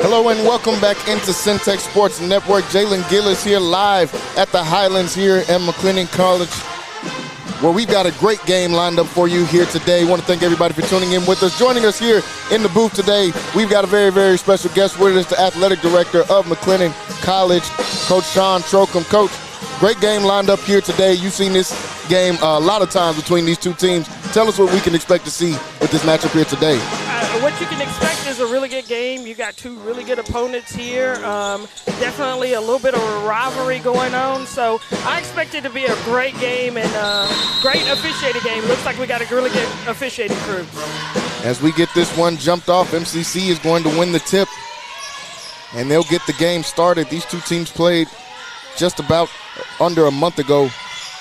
Hello and welcome back into Centex Sports Network. Jalen Gillis here live at the Highlands here at McLennan College, where we've got a great game lined up for you here today. I want to thank everybody for tuning in with us. Joining us here in the booth today, we've got a very, very special guest with us, the athletic director of McLennan College, Coach Sean Trocum. Coach, great game lined up here today. You've seen this game a lot of times between these two teams. Tell us what we can expect to see with this matchup here today. What you can expect is a really good game. You got two really good opponents here. Definitely a little bit of a rivalry going on. So I expect it to be a great game and great officiating game. Looks like we got a really good officiating crew. As we get this one jumped off, MCC is going to win the tip, and they'll get the game started. These two teams played just about under a month ago.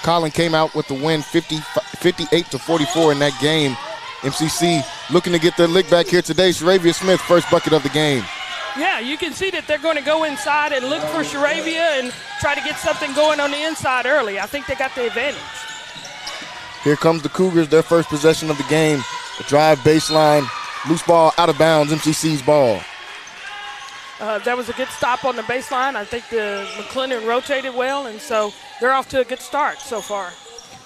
Collin came out with the win 58-44 in that game. MCC looking to get their lick back here today. Sharavia Smith, first bucket of the game. Yeah, you can see that they're going to go inside and look for Sharavia and try to get something going on the inside early. I think they got the advantage. Here comes the Cougars, their first possession of the game. A drive baseline, loose ball out of bounds, MCC's ball. That was a good stop on the baseline. I think the McLennan rotated well, and so they're off to a good start so far.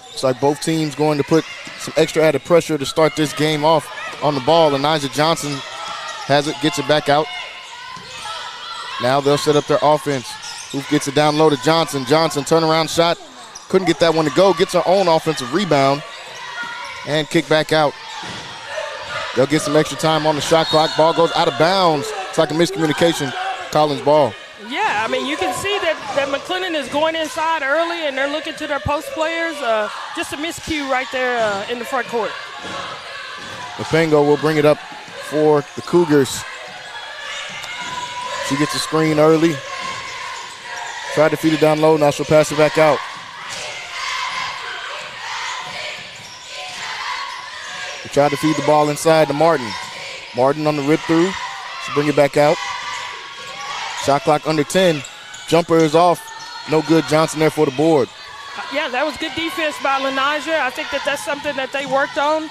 Looks like both teams going to put some extra added pressure to start this game off on the ball. Anijah Johnson has it, gets it back out. Now they'll set up their offense. Hoof gets it down low to Johnson. Johnson, turnaround shot. Couldn't get that one to go. Gets her own offensive rebound and kick back out. They'll get some extra time on the shot clock. Ball goes out of bounds. It's like a miscommunication. Collins' ball. Yeah, I mean, you can see that McLennan is going inside early, and they're looking to their post players. Just a miscue right there in the front court. Mapengo will bring it up for the Cougars. She gets a screen early. Tried to feed it down low. Now she'll pass it back out. They tried to feed the ball inside to Martin. Martin on the rip through. She'll bring it back out. Shot clock under 10. Jumper is off. No good. Johnson there for the board. Yeah, that was good defense by Lanija. I think that's something that they worked on.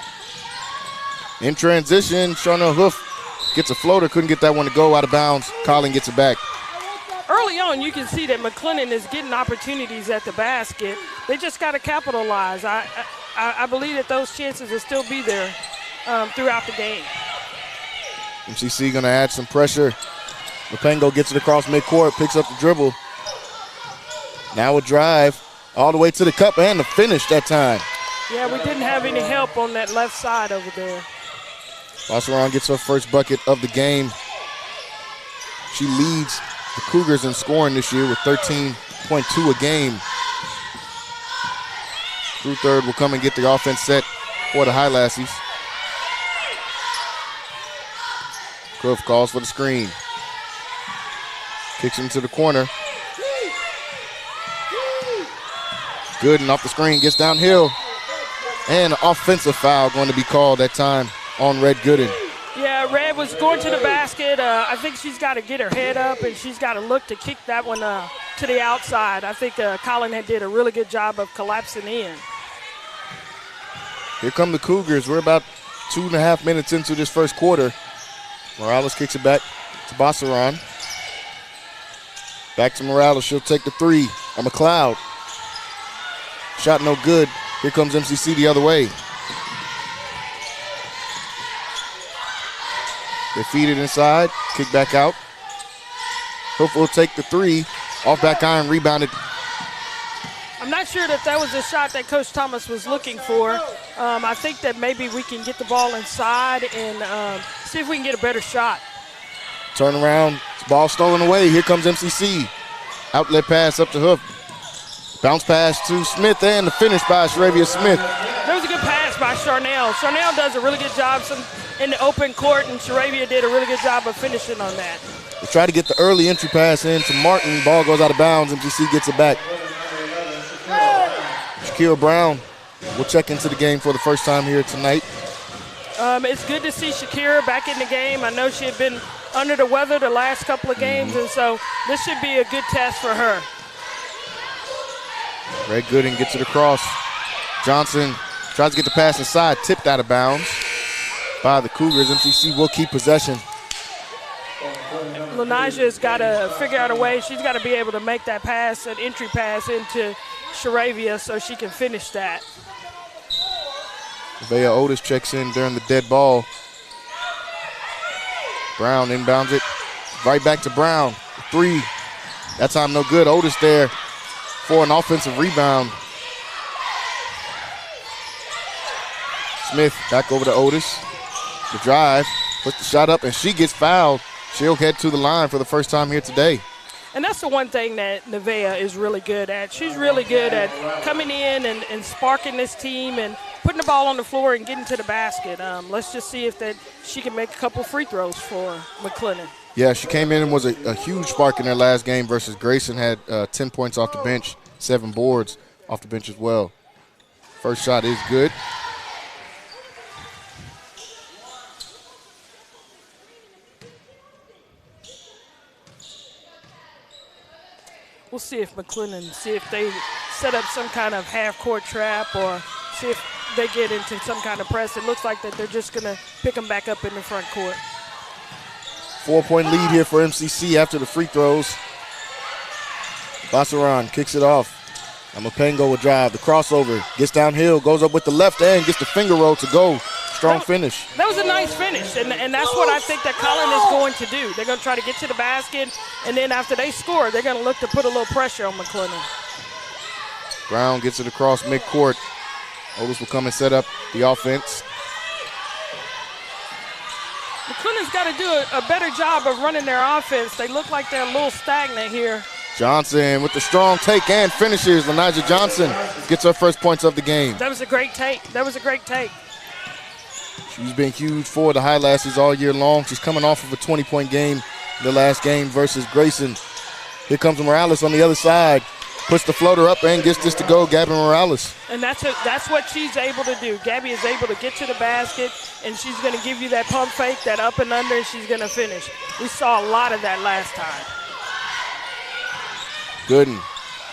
In transition, Charnel Hoof gets a floater. Couldn't get that one to go out of bounds. Collin gets it back. Early on, you can see that McLennan is getting opportunities at the basket. They just got to capitalize. I believe that those chances will still be there throughout the game. MCC going to add some pressure. Mapengo gets it across midcourt, picks up the dribble. Now a drive all the way to the cup and the finish that time. Yeah, we didn't have any help on that left side over there. Bosseron gets her first bucket of the game. She leads the Cougars in scoring this year with 13.2 a game. Drew Third will come and get the offense set for the Highlassies. Cliff calls for the screen. Kicks him to the corner. Gooden off the screen, gets downhill. And an offensive foul going to be called that time on Red Gooden. Yeah, Red was going to the basket. I think she's got to get her head up, and she's got to look to kick that one to the outside. I think Collin did a really good job of collapsing in. Here come the Cougars. We're about 2.5 minutes into this first quarter. Morales kicks it back to Bosseron. Back to Morales. She'll take the three on McLeod. Shot no good. Here comes MCC the other way. They feed it inside. Kick back out. Hoof will take the three. Off back iron, rebounded. I'm not sure that was a shot that Coach Thomas was looking for. I think that maybe we can get the ball inside and see if we can get a better shot. Turn around. Ball stolen away. Here comes MCC. Outlet pass up to Hoof. Bounce pass to Smith and the finish by Sharavia Smith. There was a good pass by Charnel. Charnel does a really good job in the open court, and Sharavia did a really good job of finishing on that. They try to get the early entry pass in to Martin. Ball goes out of bounds. MCC gets it back. Shaquille Brown will check into the game for the first time here tonight. It's good to see Shakira back in the game. I know she had been under the weather the last couple of games, and so this should be a good test for her. Red Gooden gets it across. Johnson tries to get the pass inside, tipped out of bounds by the Cougars. MCC will keep possession. Lanijah's got to figure out a way. She's got to be able to make that pass, an entry pass into Sharavia so she can finish that. Nevaeh Otis checks in during the dead ball. Brown inbounds it. Right back to Brown. 3. That time no good. Otis there for an offensive rebound. Smith back over to Otis. The drive, puts the shot up, and she gets fouled. She'll head to the line for the first time here today. And that's the one thing that Nevaeh is really good at. She's really good at coming in and sparking this team and putting the ball on the floor and getting to the basket. Let's just see if she can make a couple free throws for McLennan. Yeah, she came in and was a huge spark in their last game versus Grayson. Had 10 points off the bench, 7 boards off the bench as well. First shot is good. We'll see if they set up some kind of half-court trap or see if they get into some kind of press. It looks like that they're just going to pick them back up in the front court. 4-point lead here for MCC after the free throws. Bassaran kicks it off. Mapengo will drive. The crossover. Gets downhill. Goes up with the left hand. Gets the finger roll to go. Strong finish. That was a nice finish, and that's what I think that Collin is going to do. They're going to try to get to the basket, and then after they score, they're going to look to put a little pressure on McLennan. Brown gets it across midcourt. Otis will come and set up the offense. McLennan's got to do a better job of running their offense. They look like they're a little stagnant here. Johnson with the strong take and finishes. Lanijah Johnson gets her first points of the game. That was a great take. She's been huge for the Highlanders all year long. She's coming off of a 20-point game in the last game versus Grayson. Here comes Morales on the other side. Puts the floater up and gets this to go, Gabby Morales. And that's what she's able to do. Gabby is able to get to the basket, and she's going to give you that pump fake, that up and under, and she's going to finish. We saw a lot of that last time. Gooden,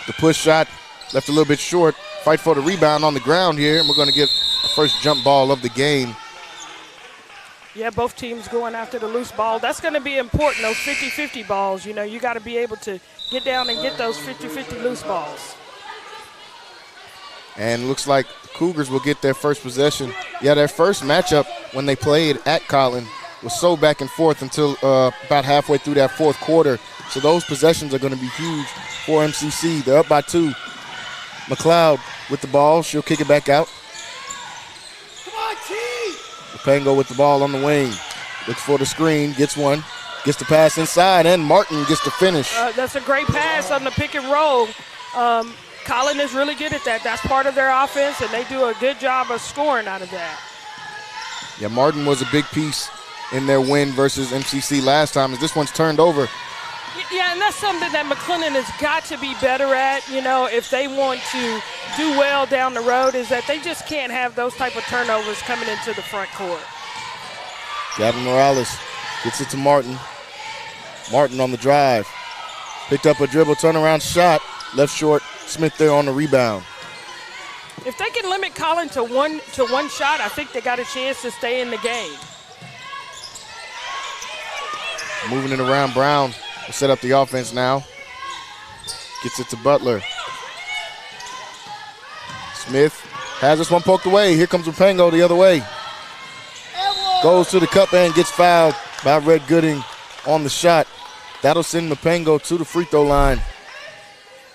the push shot left a little bit short. Fight for the rebound on the ground here, and we're going to get the first jump ball of the game. Yeah, both teams going after the loose ball. That's going to be important, those 50-50 balls. You know, you got to be able to get down and get those 50-50 loose balls. And looks like the Cougars will get their first possession. Yeah, their first matchup when they played at Collin was so back and forth until about halfway through that fourth quarter. So those possessions are going to be huge for MCC. They're up by 2. McLeod with the ball. She'll kick it back out. Pango with the ball on the wing. Looks for the screen, gets one, gets the pass inside, and Martin gets the finish. That's a great pass on the pick and roll. Collin is really good at that. That's part of their offense, and they do a good job of scoring out of that. Yeah, Martin was a big piece in their win versus MCC last time, as this one's turned over. Yeah, and that's something that McLennan has got to be better at, you know, if they want to do well down the road, is that they just can't have those type of turnovers coming into the front court. Gavin Morales gets it to Martin. Martin on the drive. Picked up a dribble, turnaround shot. Left short, Smith there on the rebound. If they can limit Collin to one shot, I think they got a chance to stay in the game. Moving it around, Brown will set up the offense now. Gets it to Butler. Smith has this one poked away. Here comes Rapango the other way. Goes to the cup and gets fouled by Red Gooding on the shot. That'll send Mapengo to the free throw line.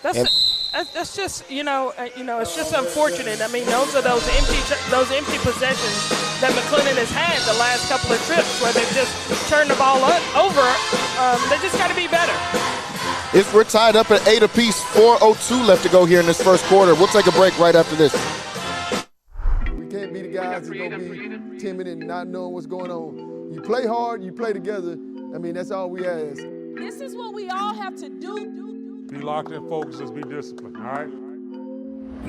That's just, it's just unfortunate. I mean, those are those empty possessions that McLennan has had the last couple of trips where they've just turned the ball over. They just got to be better. We're tied up at 8 apiece, 4:02 left to go here in this first quarter. We'll take a break right after this. We can't be the guys that's going to be timid and not knowing what's going on. You play hard, you play together. I mean, that's all we ask. This is what we all have to do. Be locked in, focus, just be disciplined, all right?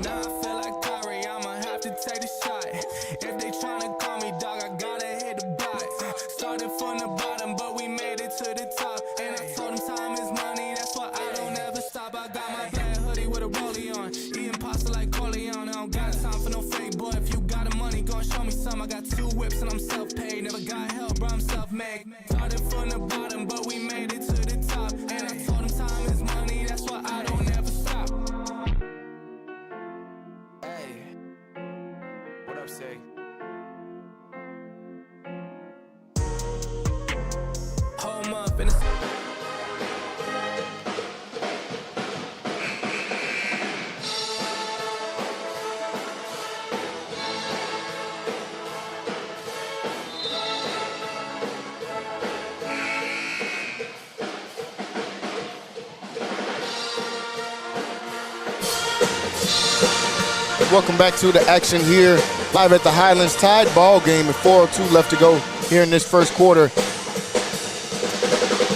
Now I feel like Kyrie, I'ma have to take the shot. If they tryna call me dog, I gotta hit the block. Started from the bottom, but we made it to the top. And I told them time is money, that's why I don't ever stop. I got my black hoodie with a rollie on. Eating pasta like Corleone, I don't got time for no fake boy. If you got the money, gon' show me some. I got 2 whips and I'm self-paid. Never got help, bro, I'm self-made. Started from the bottom, but we made Welcome back to the action here, live at the Highlands. Tied ball game with 4:02 left to go here in this first quarter.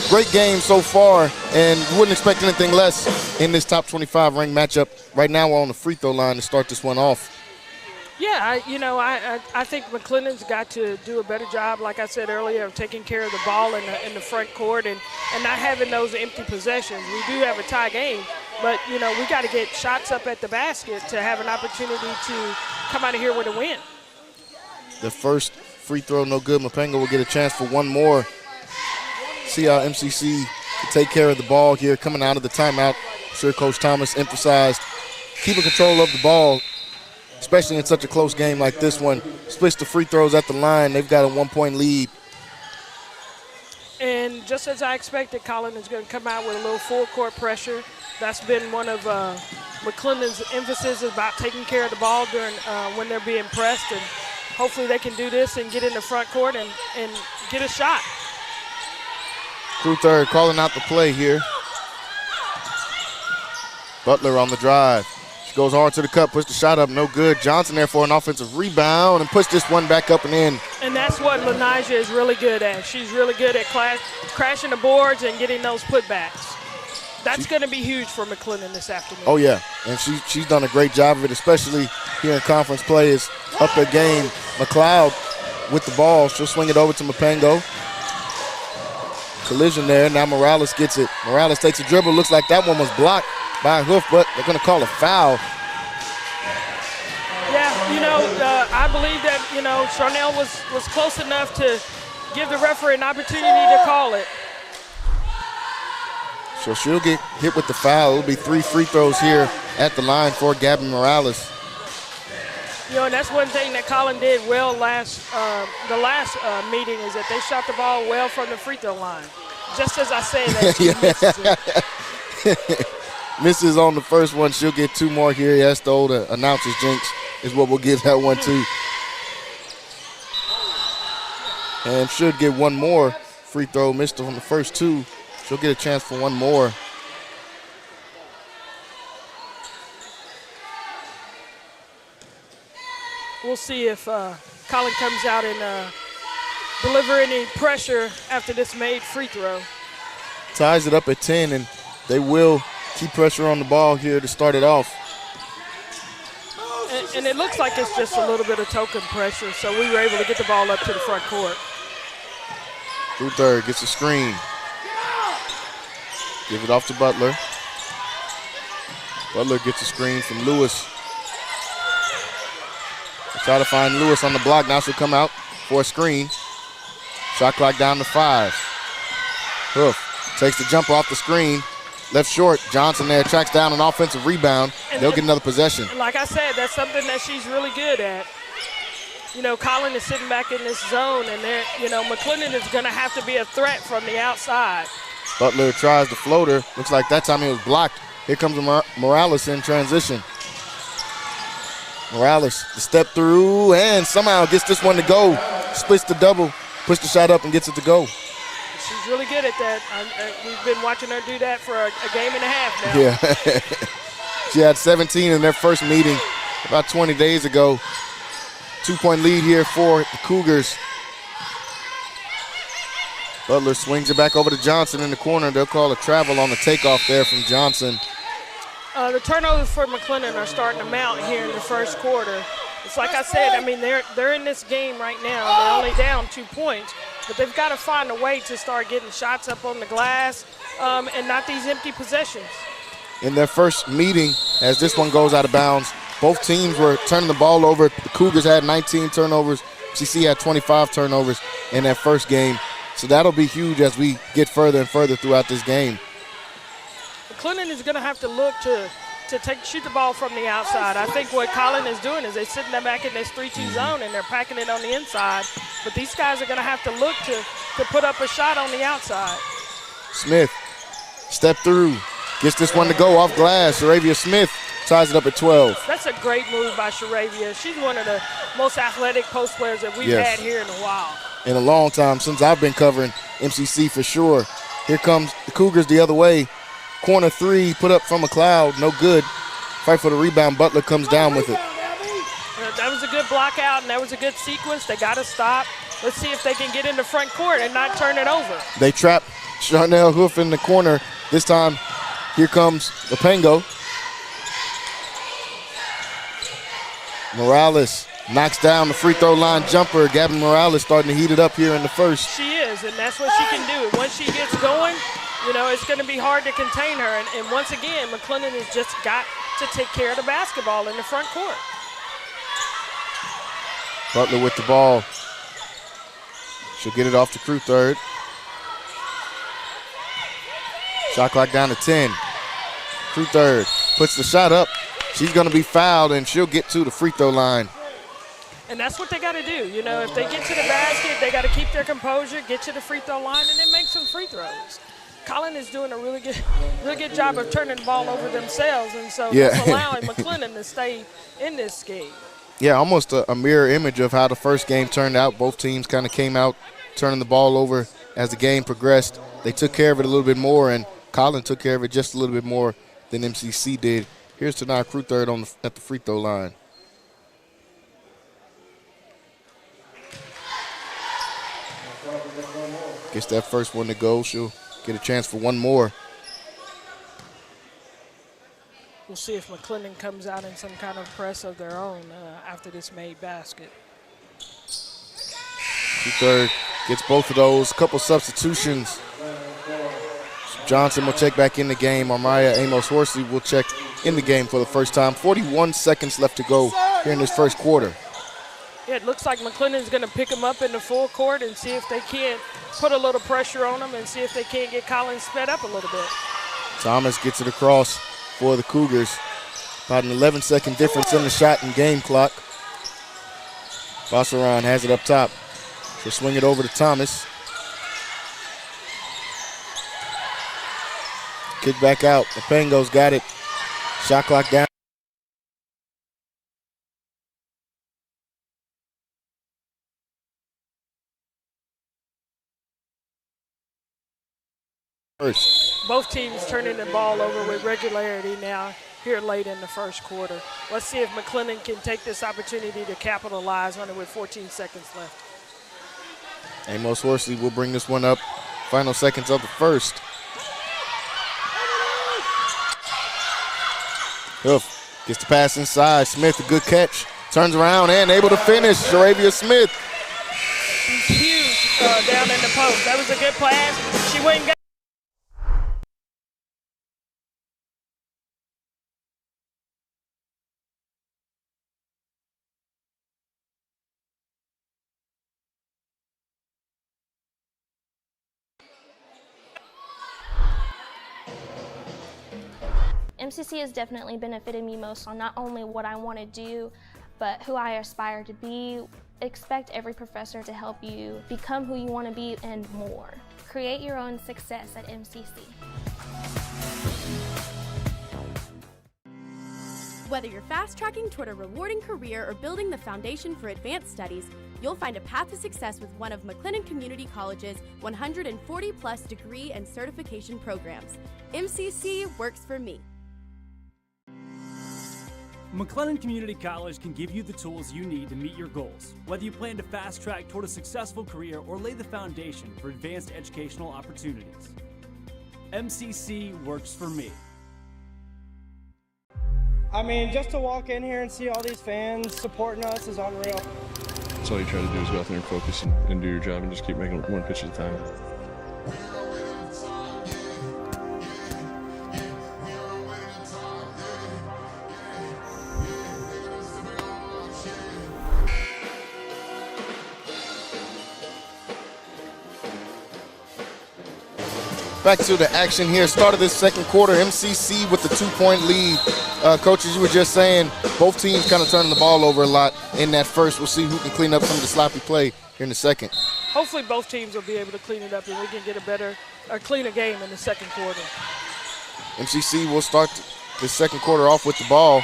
Great game so far, and wouldn't expect anything less in this top 25 ranked matchup. Right now we're on the free throw line to start this one off. Yeah, I think McLennan's got to do a better job, like I said earlier, of taking care of the ball in the front court and not having those empty possessions. We do have a tie game, but, we got to get shots up at the basket to have an opportunity to come out of here with a win. The first free throw, no good. Mapenga will get a chance for one more. See how MCC can take care of the ball here coming out of the timeout. I'm sure Coach Thomas emphasized keeping control of the ball, especially in such a close game like this one. Splits the free throws at the line. They've got a 1-point lead. And just as I expected, Collin is going to come out with a little full court pressure. That's been one of McLennan's emphasis about taking care of the ball during when they're being pressed. And hopefully they can do this and get in the front court and get a shot. Crew third calling out the play here. Butler on the drive. She goes hard to the cup, puts the shot up, no good. Johnson there for an offensive rebound and puts this one back up and in. And that's what Lanija is really good at. She's really good at crashing the boards and getting those putbacks. That's going to be huge for McLennan this afternoon. Oh, yeah, and she's done a great job of it, especially here in conference play. Is up the game. McLeod with the ball. She'll swing it over to Mapengo. Collision there. Now Morales gets it. Morales takes a dribble. Looks like that one was blocked by Hoof, but they're going to call a foul. Yeah, I believe that, Charnel was close enough to give the referee an opportunity to call it. So she'll get hit with the foul. It'll be 3 free throws here at the line for Gabby Morales. And that's one thing that Collin did well the last meeting is that they shot the ball well from the free throw line. Just as I say that, she misses it. Misses on the first one. She'll get 2 more here. That's the old announcer's jinx is what we'll give that one to. And should get 1 more free throw. Missed on the first 2. She'll get a chance for 1 more. We'll see if Collin comes out and deliver any pressure after this made free throw. Ties it up at 10, and they will keep pressure on the ball here to start it off. And it looks like it's just a little bit of token pressure, so we were able to get the ball up to the front court. Through third, gets a screen. Give it off to Butler. Butler gets a screen from Lewis. Try to find Lewis on the block. Now she'll come out for a screen. Shot clock down to 5. Hoof takes the jumper off the screen. Left short. Johnson there tracks down an offensive rebound. They'll get another possession. Like I said, that's something that she's really good at. Collin is sitting back in this zone, and McLennan is going to have to be a threat from the outside. Butler tries the floater. Looks like that time he was blocked. Here comes Morales in transition. Morales, the step through, and somehow gets this one to go. Splits the double, puts the shot up, and gets it to go. She's really good at that. We've been watching her do that for a game and a half now. Yeah. She had 17 in their first meeting about 20 days ago. 2-point lead here for the Cougars. Butler swings it back over to Johnson in the corner. They'll call a travel on the takeoff there from Johnson. The turnovers for McLennan are starting to mount here in the first quarter. It's like I said, they're in this game right now. They're only down 2 points, but they've got to find a way to start getting shots up on the glass and not these empty possessions. In their first meeting, as this one goes out of bounds, both teams were turning the ball over. The Cougars had 19 turnovers. MCC had 25 turnovers in that first game. So that'll be huge as we get further and further throughout this game. McLennan is going to have to look to shoot the ball from the outside. I think what Collin is doing is they're sitting there back in this 3-2 zone and they're packing it on the inside. But these guys are going to have to look to put up a shot on the outside. Smith, step through, gets this one to go off glass. Sharavia Smith ties it up at 12. That's a great move by Sharavia. She's one of the most athletic post players that we've had here in a while. In a long time, since I've been covering MCC for sure. Here comes the Cougars the other way. Corner 3 put up from McLeod, no good. Fight for the rebound. Butler comes down with it. block out, and that was a good sequence. They got to stop. Let's see if they can get in the front court and not turn it over. They trap Charnel Hoof in the corner. This time, here comes Lepengo. Morales knocks down the free throw line jumper. Gabby Morales starting to heat it up here in the first. She is, and that's what she can do. Once she gets going, you know, it's going to be hard to contain her. And once again, McLennan has just got to take care of the basketball in the front court. Butler with the ball. She'll get it off to Crew third. Shot clock down to 10. Crew third puts the shot up. She's going to be fouled, and she'll get to the free throw line. And that's what they got to do. You know, if they get to the basket, they got to keep their composure, get to the free throw line, and then make some free throws. Collin is doing a really good job of turning the ball over themselves, and so that's allowing McLennan to stay in this game. Yeah, almost a mirror image of how the first game turned out. Both teams kind of came out turning the ball over as the game progressed. They took care of it a little bit more, and Collin took care of it just a little bit more than MCC did. Here's Tanai Crew third at the free throw line. Gets that first one to go. She'll get a chance for one more. We'll see if McLennan comes out in some kind of press of their own after this made basket. Crew third gets both of those. Couple substitutions. Johnson will check back in the game. Armaya Amos Horsley will check in the game for the first time. 41 seconds left to go here in this first quarter. Yeah, it looks like McLennan's going to pick them up in the full court and see if they can't put a little pressure on them and see if they can't get Collin sped up a little bit. Thomas gets it across for the Cougars. About an 11-second difference in the shot and game clock. Bossaron has it up top. She'll swing it over to Thomas. Kick back out. Lepengo's got it. Shot clock down. Both teams turning the ball over with regularity now here late in the first quarter. Let's see if McLennan can take this opportunity to capitalize on it with 14 seconds left. Amos Horsley will bring this one up. Final seconds of the first. Hoof gets the pass inside. Smith, a good catch. Turns around and able to finish. Sharavia Smith. She's huge down in the post. That was a good pass. She went and got. MCC has definitely benefited me most on not only what I want to do, but who I aspire to be. Expect every professor to help you become who you want to be and more. Create your own success at MCC. Whether you're fast-tracking toward a rewarding career or building the foundation for advanced studies, you'll find a path to success with one of McLennan Community College's 140-plus degree and certification programs. MCC works for me. McLennan Community College can give you the tools you need to meet your goals, whether you plan to fast track toward a successful career or lay the foundation for advanced educational opportunities. MCC works for me. I mean, just to walk in here and see all these fans supporting us is unreal. That's all you try to do is go out there and focus and do your job and just keep making one pitch at a time. Back to the action here. Start of this second quarter, MCC with the 2-point lead. Coaches, you were just saying both teams kind of turning the ball over a lot in that first. We'll see who can clean up some of the sloppy play here in the second. Hopefully both teams will be able to clean it up and we can get a cleaner game in the second quarter. MCC will start this second quarter off with the ball.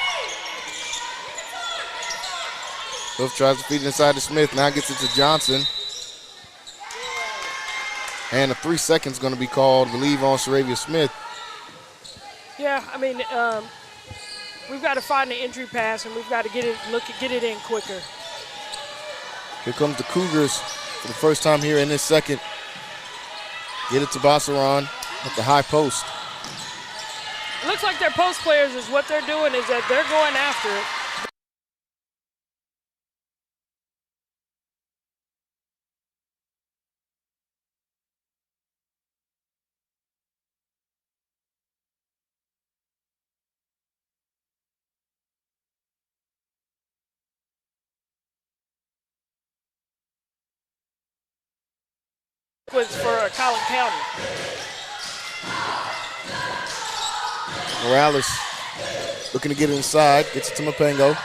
Hoof tries to feed it inside to Smith. Now gets it to Johnson. And a 3 seconds going to be called, I believe, on Sharavia Smith. Yeah, I mean, we've got to find the entry pass and we've got to get it in quicker. Here comes the Cougars for the first time here in this second. Get it to Bassaran at the high post. Looks like their post players is what they're doing is that they're going after it. Was for Collin County. Morales looking to get it inside, gets it to Mapengo.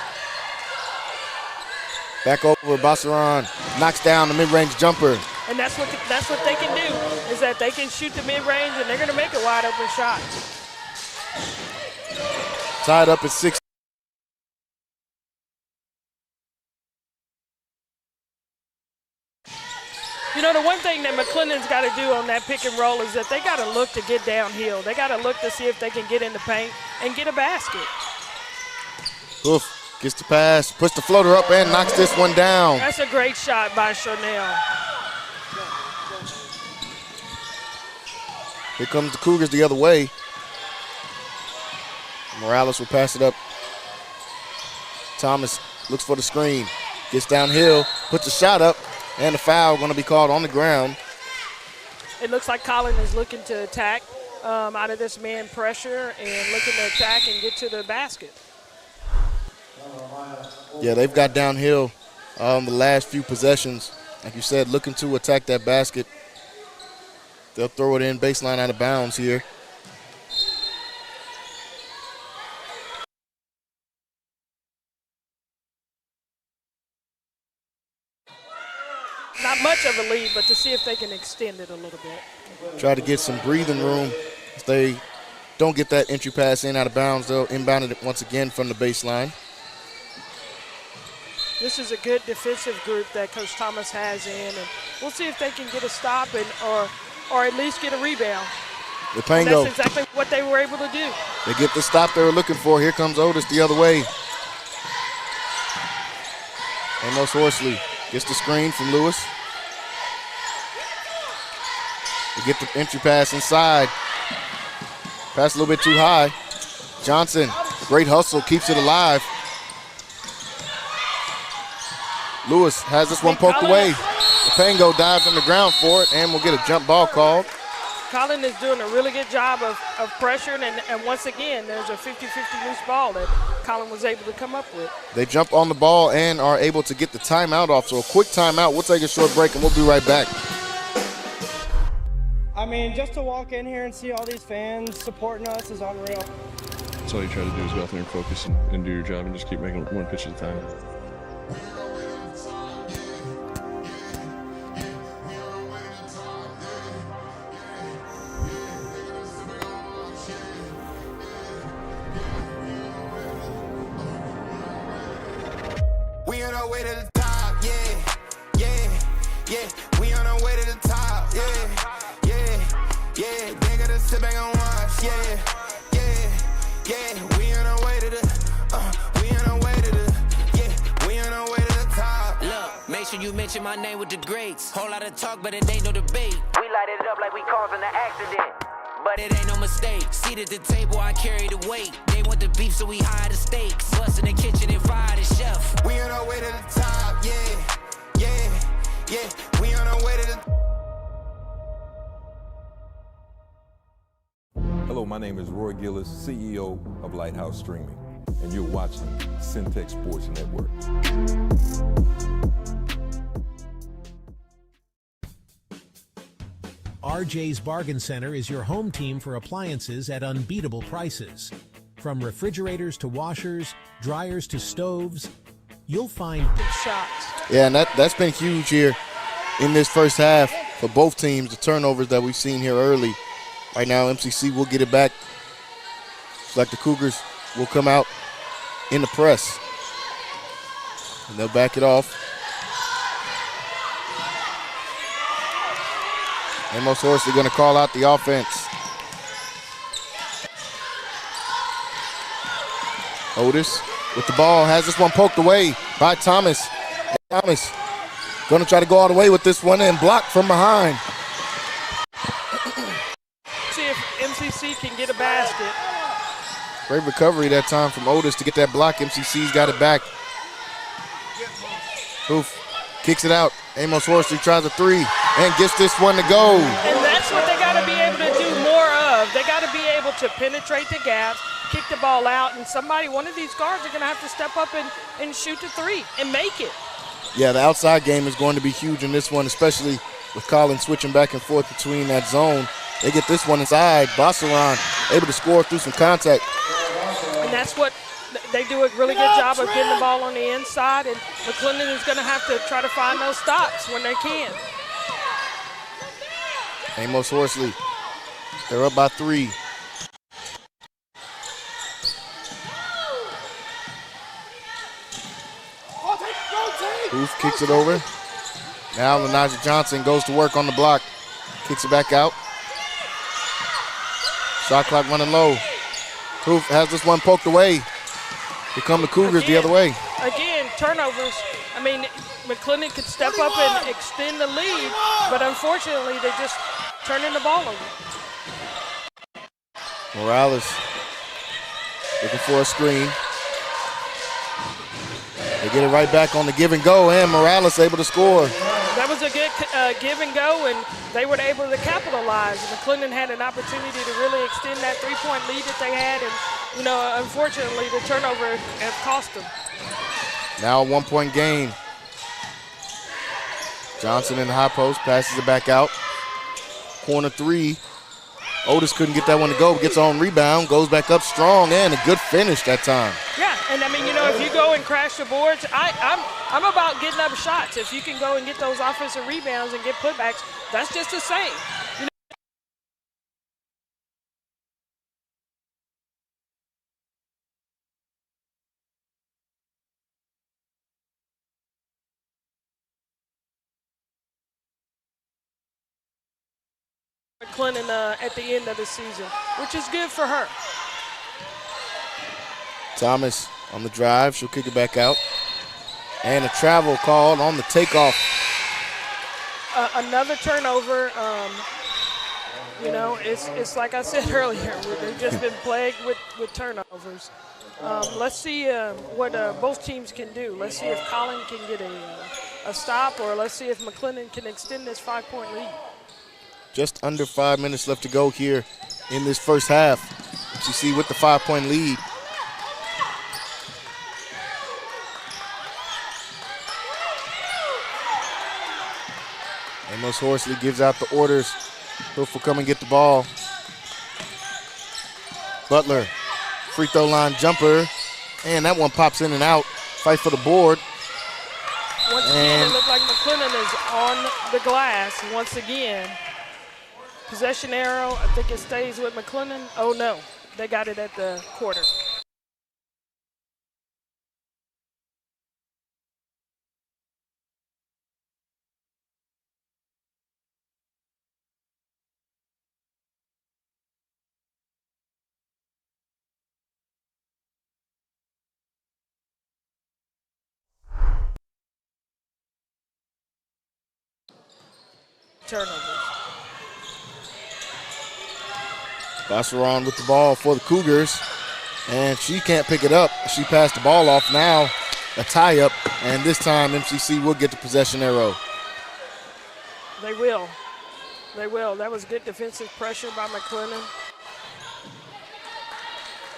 Back over, Bassaran knocks down the mid-range jumper. And that's what they can do, is that they can shoot the mid-range and they're going to make a wide open shot. Tied up at 6. You know, the one thing that McLennan's got to do on that pick and roll is that they got to look to get downhill. They got to look to see if they can get in the paint and get a basket. Oof, gets the pass, puts the floater up and knocks this one down. That's a great shot by Chanel. Here comes the Cougars the other way. Morales will pass it up. Thomas looks for the screen, gets downhill, puts a shot up, and the foul going to be called on the ground. It looks like Collin is looking to attack out of this man pressure and looking to attack and get to the basket. Yeah, they've got downhill the last few possessions. Like you said, looking to attack that basket. They'll throw it in baseline out of bounds here. Not much of a lead, but to see if they can extend it a little bit. Try to get some breathing room. If they don't get that entry pass in out of bounds, they'll inbound it once again from the baseline. This is a good defensive group that Coach Thomas has in, and we'll see if they can get a stop and or at least get a rebound. Mapengo. That's exactly what they were able to do. They get the stop they were looking for. Here comes Otis the other way. Amos Horsley gets the screen from Lewis. They get the entry pass inside. Pass a little bit too high. Johnson, great hustle, keeps it alive. Lewis has this one poked away. Mapengo dives on the ground for it, and we'll get a jump ball called. Collin is doing a really good job of pressuring, and once again, there's a 50-50 loose ball that Collin was able to come up with. They jump on the ball and are able to get the timeout off. So a quick timeout. We'll take a short break, and we'll be right back. I mean, just to walk in here and see all these fans supporting us is unreal. That's all you try to do is go out there and focus and do your job and just keep making one pitch at a time. We on our way to the top, yeah, yeah, yeah. We on our way to the top, yeah, yeah, yeah. They gotta sit back and watch, yeah, yeah, yeah. We on our way to the, we on our way to the, yeah, we on our way to the top. Look, make sure you mention my name with the greats. Whole lot of talk, but it ain't no debate. We light it up like we causing an accident, but it ain't no mistake. Seat at the table, I carry the weight. They want the beef, so we hire the steaks. Bust in the kitchen and fire the chef. We on our way to the top, yeah, yeah, yeah. We on our way to the. Hello, my name is Roy Gillis, CEO of Lighthouse Streaming, and you're watching Centex Sports Network. RJ's Bargain Center is your home team for appliances at unbeatable prices. From refrigerators to washers, dryers to stoves, you'll find good shots. Yeah, and that's been huge here in this first half for both teams, the turnovers that we've seen here early. Right now, MCC will get it back. It's like the Cougars will come out in the press, and they'll back it off. Amos Horsley going to call out the offense. Otis with the ball, has this one poked away by Thomas. Thomas Going to try to go all the way with this one and block from behind. See if MCC can get a basket. Great recovery that time from Otis to get that block. MCC's got it back. Hoof kicks it out. Amos Horsley tries a three and gets this one to go. And that's what they got to be able to do more of. They got to be able to penetrate the gaps, kick the ball out, and one of these guards are going to have to step up and shoot the three and make it. Yeah, the outside game is going to be huge in this one, especially with Collin switching back and forth between that zone. They get this one inside. Bossaron able to score through some contact. And that's what they do a really good job of getting the ball on the inside, and McLennan is going to have to try to find those stops when they can. Amos Horsley, they're up by 3. Booth kicks it over. Now Lenaja Johnson goes to work on the block. Kicks it back out. Shot clock running low. Booth has this one poked away. Here come the Cougars the other way. Again, turnovers. I mean, McLennan could step up and extend the lead, but unfortunately they just turning the ball over. Morales looking for a screen. They get it right back on the give and go, and Morales able to score. That was a good give and go, and they were able to capitalize. McLennan had an opportunity to really extend that three-point lead that they had, and unfortunately, the turnover has cost them. Now a 1-point game. Johnson in the high post, passes it back out. Corner 3. Otis couldn't get that one to go, gets on rebound, goes back up strong, and a good finish that time. Yeah, and I mean, if you go and crash the boards, I'm about getting up shots. If you can go and get those offensive rebounds and get putbacks, that's just the same. McLennan at the end of the season, which is good for her. Thomas on the drive, she'll kick it back out. And a travel called on the takeoff. Another turnover. It's like I said earlier, they've just been plagued with turnovers. Let's see what both teams can do. Let's see if Collin can get a stop, or let's see if McLennan can extend this 5-point lead. Just under 5 minutes left to go here in this first half. MCC with the 5-point lead. Amos Horsley gives out the orders. Hoof will come and get the ball. Butler, free throw line jumper. And that one pops in and out. Fight for the board. Once again, it looks like McLennan is on the glass once again. Possession arrow, I think it stays with McLennan. Oh no, they got it at the quarter. Turnovers. Bossaron with the ball for the Cougars, and she can't pick it up. She passed the ball off. Now a tie-up, and this time MCC will get the possession arrow. They will. They will. That was good defensive pressure by McLennan.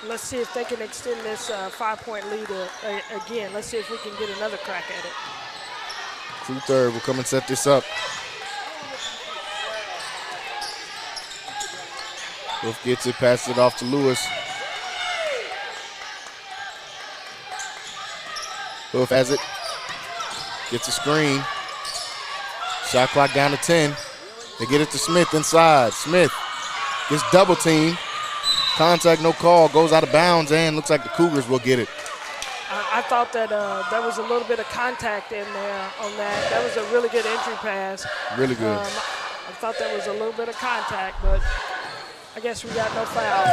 Let's see if they can extend this 5-point lead again. Let's see if we can get another crack at it. Crew third will come and set this up. Wolf gets it, passes it off to Lewis. Wolf has it, gets a screen. Shot clock down to 10. They get it to Smith inside. Smith gets double teamed. Contact, no call, goes out of bounds, and looks like the Cougars will get it. I thought that there was a little bit of contact in there on that. That was a really good entry pass. Really good. I thought there was a little bit of contact, but I guess we got no foul.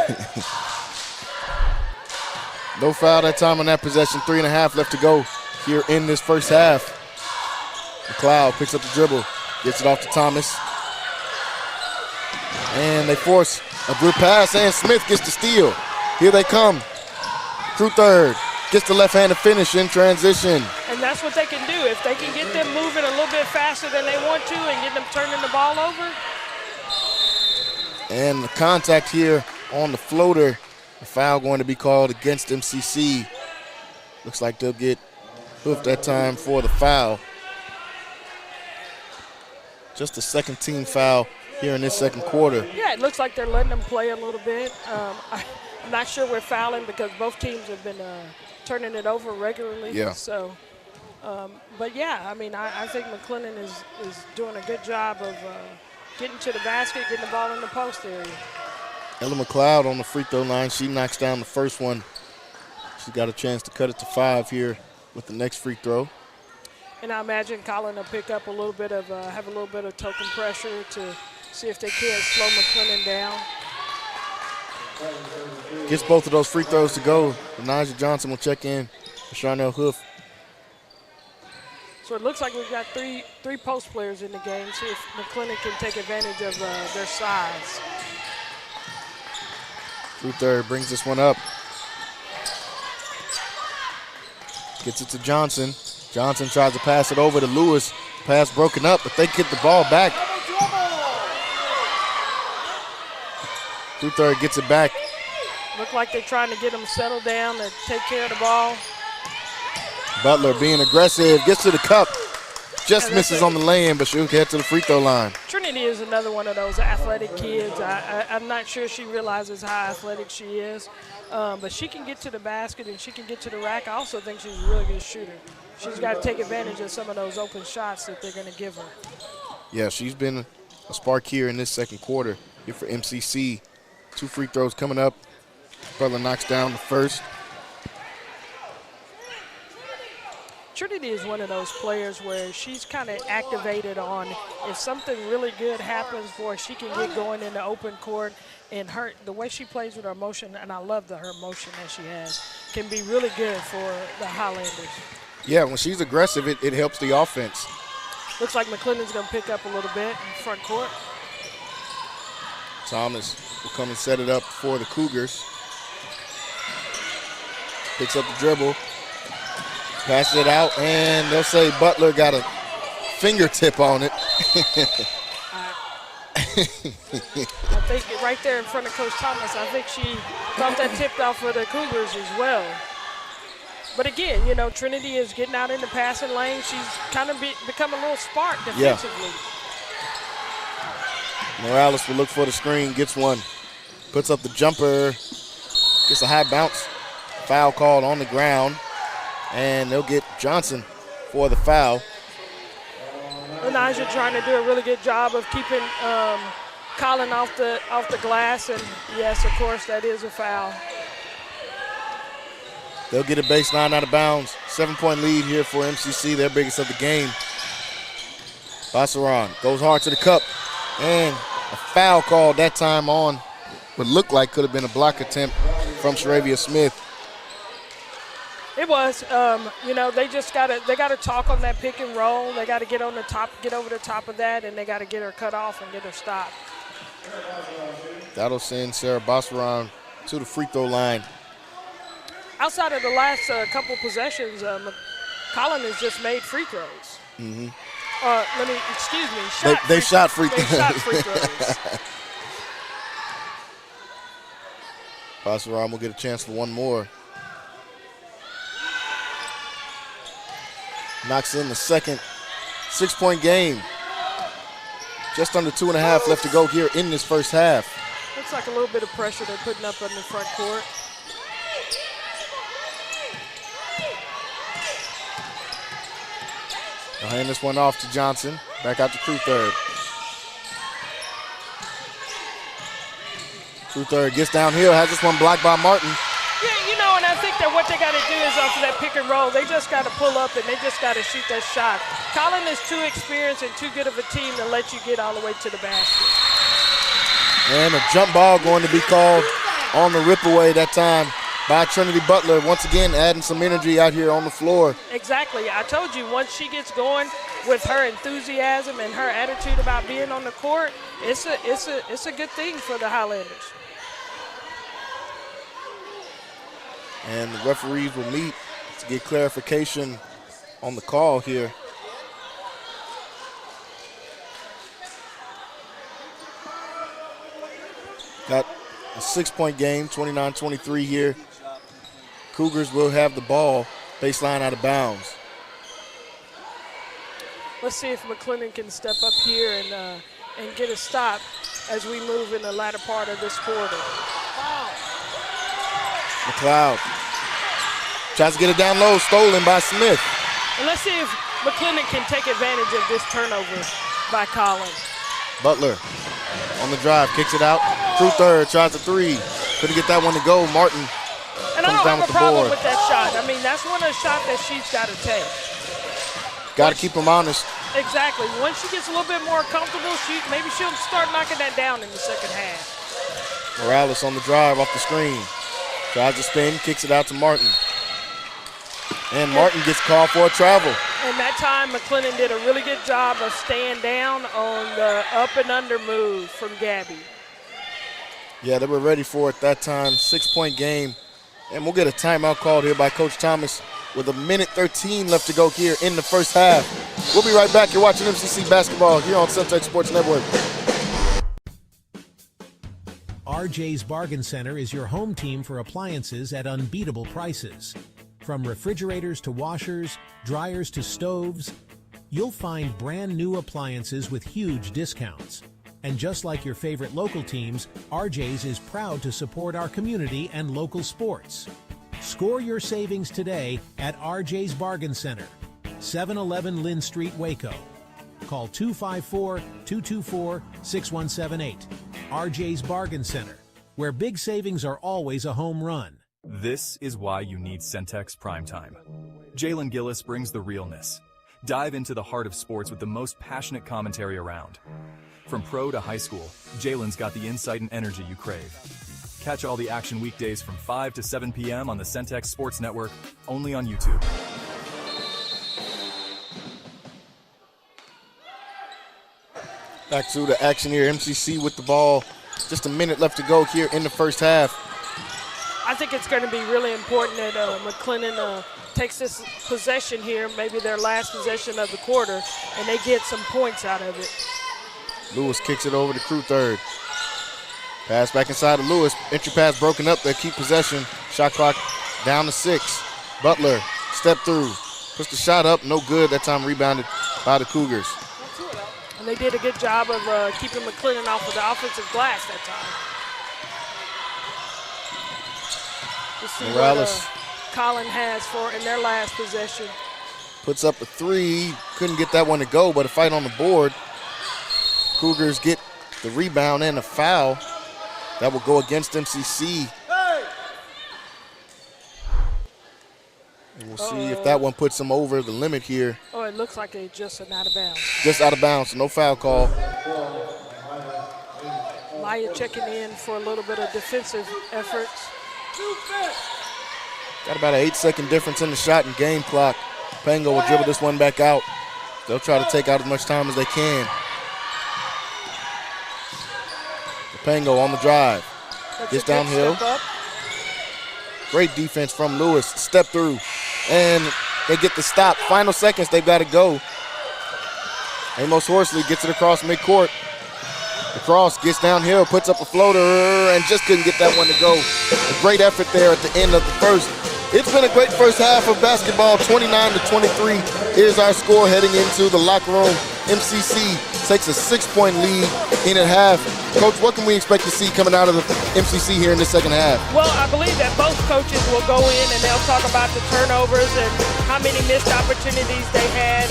No foul that time on that possession. 3.5 left to go here in this first half. McLeod picks up the dribble, gets it off to Thomas. And they force a good pass, and Smith gets the steal. Here they come. Through third. Gets the left-handed finish in transition. And that's what they can do. If they can get them moving a little bit faster than they want to and get them turning the ball over. And the contact here on the floater. A foul going to be called against MCC. Looks like they'll get hoofed that time for the foul. Just the second team foul here in this second quarter. Yeah, it looks like they're letting them play a little bit. I'm not sure we're fouling because both teams have been turning it over regularly. Yeah. So, but yeah, I mean, I think McLennan is doing a good job of getting to the basket, getting the ball in the post area. Ella McLeod on the free throw line. She knocks down the first one. She's got a chance to cut it to 5 here with the next free throw. And I imagine Collin will pick up a little bit of, have a little bit of token pressure to see if they can slow McLennan down. Gets both of those free throws to go. Naja Johnson will check in for Charnel Hoof. So it looks like we've got three post players in the game. See if McLennan can take advantage of their size. Through third, brings this one up. Gets it to Johnson. Johnson tries to pass it over to Lewis. Pass broken up, but they get the ball back. Through third gets it back. Look like they're trying to get him settled down and take care of the ball. Butler being aggressive, gets to the cup. Just misses on the lay-in, but she'll get to the free throw line. Trinity is another one of those athletic kids. I'm not sure she realizes how athletic she is, but she can get to the basket and she can get to the rack. I also think she's a really good shooter. She's got to take advantage of some of those open shots that they're going to give her. Yeah, she's been a spark here in this second quarter here for MCC. 2 free throws coming up. Butler knocks down the first. Trinity is one of those players where she's kind of activated on if something really good happens for her, she can get going in the open court, and the way she plays with her motion, and I love her motion that she has, can be really good for the Highlanders. Yeah, when she's aggressive, it helps the offense. Looks like McLennan's going to pick up a little bit in front court. Thomas will come and set it up for the Cougars. Picks up the dribble. Passes it out, and they'll say Butler got a fingertip on it. I think right there in front of Coach Thomas, I think she thought that tipped off for the Cougars as well. But again, you know, Trinity is getting out in the passing lane. She's kind of become a little spark defensively. Yeah. Morales will look for the screen, gets one. Puts up the jumper, gets a high bounce. Foul called on the ground. And they'll get Johnson for the foul. Naja trying to do a really good job of keeping Collin off the glass, and yes, of course, that is a foul. They'll get a baseline out of bounds. 7-point lead here for MCC, their biggest of the game. Bassaran goes hard to the cup, and a foul called that time on what looked like could have been a block attempt from Sharavia Smith. It was, you know, they gotta talk on that pick and roll. They gotta get over the top of that, and they gotta get her cut off and get her stopped. That'll send Sarah Bassaran to the free throw line. Outside of the last couple possessions, Collin has just made free throws. Mm-hmm. They shot free throws. Bassaran will get a chance for one more. Knocks in the second. 6-point game. Just under 2.5 left to go here in this first half. Looks like a little bit of pressure they're putting up on the front court. I'll hand this one off to Johnson. Back out to Crew third. Crew third gets downhill, has this one blocked by Martin. Yeah, you know, and I think that what they got to do is off of that pick and roll, they just got to pull up and they just got to shoot that shot. Collin is too experienced and too good of a team to let you get all the way to the basket. And a jump ball going to be called on the rip away that time by Trinity Butler. Once again, adding some energy out here on the floor. Exactly. I told you, once she gets going, with her enthusiasm and her attitude about being on the court, it's a good thing for the Highlanders. And the referees will meet to get clarification on the call here. Got a 6-point game, 29-23 here. Cougars will have the ball, baseline out of bounds. Let's see if McLennan can step up here and get a stop as we move in the latter part of this quarter. McLeod tries to get it down low, stolen by Smith. And let's see if McLennan can take advantage of this turnover by Collin. Butler on the drive, kicks it out. True third, tries a three. Couldn't get that one to go. Martin and comes down with the board. I don't have a problem with that shot. I mean, that's one of the shots that she's got to take. Got to keep him honest. Exactly. Once she gets a little bit more comfortable, maybe she'll start knocking that down in the second half. Morales on the drive off the screen. Tries to spin, kicks it out to Martin. And Martin gets called for a travel. And that time, McLennan did a really good job of staying down on the up and under move from Gabby. Yeah, they were ready for it that time. 6-point game. And we'll get a timeout called here by Coach Thomas with 1:13 left to go here in the first half. We'll be right back. You're watching MCC basketball here on Centex Sports Network. RJ's Bargain Center is your home team for appliances at unbeatable prices. From refrigerators to washers, dryers to stoves, you'll find brand new appliances with huge discounts. And just like your favorite local teams, RJ's is proud to support our community and local sports. Score your savings today at RJ's Bargain Center, 711 Lynn Street, Waco. Call 254-224-6178. RJ's Bargain Center, where big savings are always a home run. This is why you need Centex Primetime. Jalen Gillis brings the realness. Dive into the heart of sports with the most passionate commentary around. From pro to high school, Jalen's got the insight and energy you crave. Catch all the action weekdays from 5 to 7 p.m. on the Centex Sports Network, only on YouTube. Back to the action here. MCC with the ball. Just a minute left to go here in the first half. I think it's going to be really important that McLennan takes this possession here, maybe their last possession of the quarter, and they get some points out of it. Lewis kicks it over to Crew third. Pass back inside of Lewis. Entry pass broken up. They keep possession. Shot clock down to 6. Butler step through. Puts the shot up. No good. That time rebounded by the Cougars. And they did a good job of keeping McLennan off of the offensive glass that time. Let's see Morales. what Collin has for in their last possession. Puts up a 3. Couldn't get that one to go, but a fight on the board. Cougars get the rebound and a foul. That will go against MCC. And we'll see if that one puts them over the limit here. Oh, it looks like it's just an out of bounds. Just out of bounds, so no foul call. Maya checking in for a little bit of defensive efforts. Got about an 8-second difference in the shot and game clock. Pango will dribble this one back out. They'll try to take out as much time as they can. Pango on the drive. Gets downhill. Great defense from Lewis. Step through. And they get the stop. Final seconds, they've got to go. Amos Horsley gets it across midcourt. The cross gets downhill, puts up a floater, and just couldn't get that one to go. A great effort there at the end of the first. It's been a great first half of basketball. 29-23 is our score heading into the locker room. MCC takes a 6-point lead in at half. Coach, what can we expect to see coming out of the MCC here in the second half? Well, I believe that both coaches will go in and they'll talk about the turnovers and how many missed opportunities they had,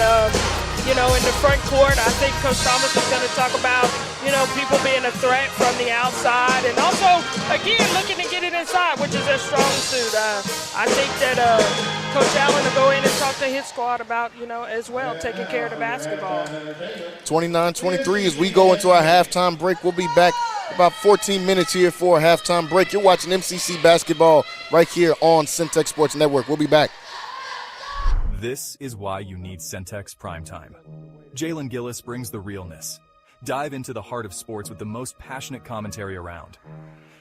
in the front court. I think Coach Thomas is going to talk about, people being a threat from the outside and also, again, looking to get it inside, which is their strong suit. I think that Coach Allen will go in and talk to his squad about, as well, taking care of the basketball. 29-23 as we go into our halftime break. We'll be back about 14 minutes here for a halftime break. You're watching MCC basketball right here on Centex Sports Network. We'll be back. This is why you need Centex Primetime. Jalen Gillis brings the realness. Dive into the heart of sports with the most passionate commentary around.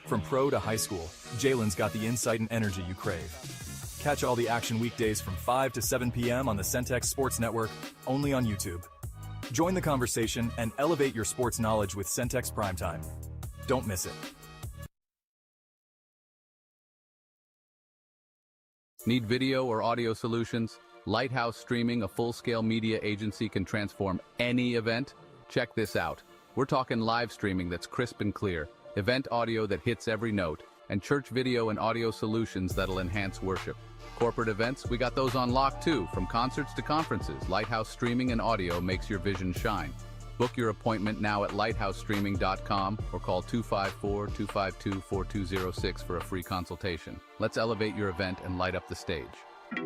From pro to high school, Jalen's got the insight and energy you crave. Catch all the action weekdays from 5 to 7 p.m. on the Centex Sports Network, only on YouTube. Join the conversation and elevate your sports knowledge with Centex Primetime. Don't miss it. Need video or audio solutions? Lighthouse Streaming, a full-scale media agency, can transform any event. Check this out. We're talking live streaming that's crisp and clear, event audio that hits every note, and church video and audio solutions that'll enhance worship. Corporate events, we got those on lock too. From concerts to conferences, Lighthouse Streaming and Audio makes your vision shine. Book your appointment now at lighthousestreaming.com or call 254-252-4206 for a free consultation. Let's elevate your event and light up the stage.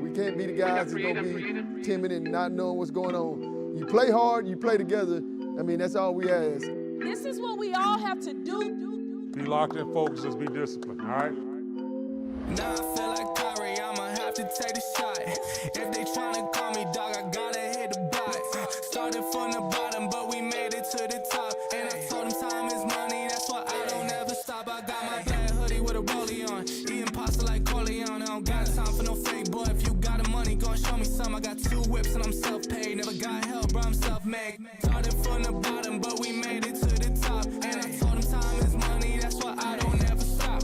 We can't be the guys that's going to be timid and not knowing what's going on. You play hard, you play together. I mean, that's all we ask. This is what we all have to do. Be locked in, focus, just be disciplined, all right? Now I feel like Kyrie, I'ma have to take the shot. If they tryna call me dog, I gotta hit the block. Started from the bottom, but we made it to the top. And I told them time is money, that's why I don't ever stop. I got my black hoodie with a rollie on, eating pasta like Collin. I don't got time for no fake boy. If you got the money, gon' show me some. I got 2 whips and I'm self-paid. Never got help, bro, I'm self-made. Started from the bottom, but we made it to the top. And I told them time is money, that's why I don't ever stop.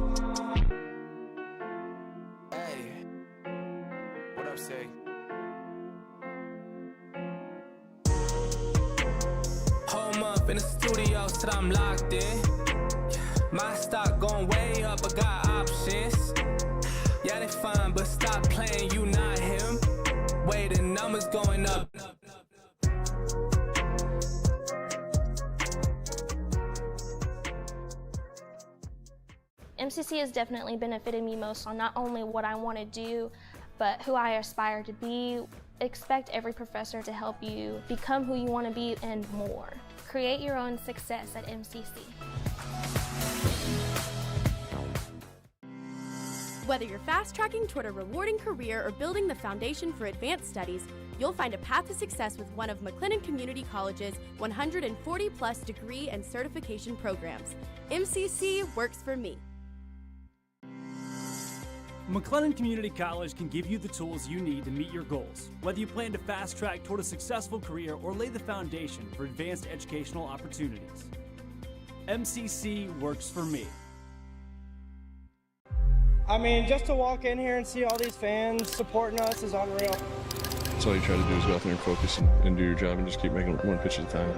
Hey, what up, say? Home up in the studio, till I'm locked in. My stock going way up, I got options. Yeah, they fine, but stop playing, you not him. Way the numbers going up. MCC has definitely benefited me most on not only what I want to do, but who I aspire to be. Expect every professor to help you become who you want to be and more. Create your own success at MCC. Whether you're fast-tracking toward a rewarding career or building the foundation for advanced studies, you'll find a path to success with one of McLennan Community College's 140-plus degree and certification programs. MCC works for me. McLennan Community College can give you the tools you need to meet your goals, whether you plan to fast track toward a successful career or lay the foundation for advanced educational opportunities. MCC works for me. I mean, just to walk in here and see all these fans supporting us is unreal. That's all you try to do is go out there and focus and do your job and just keep making one pitch at a time.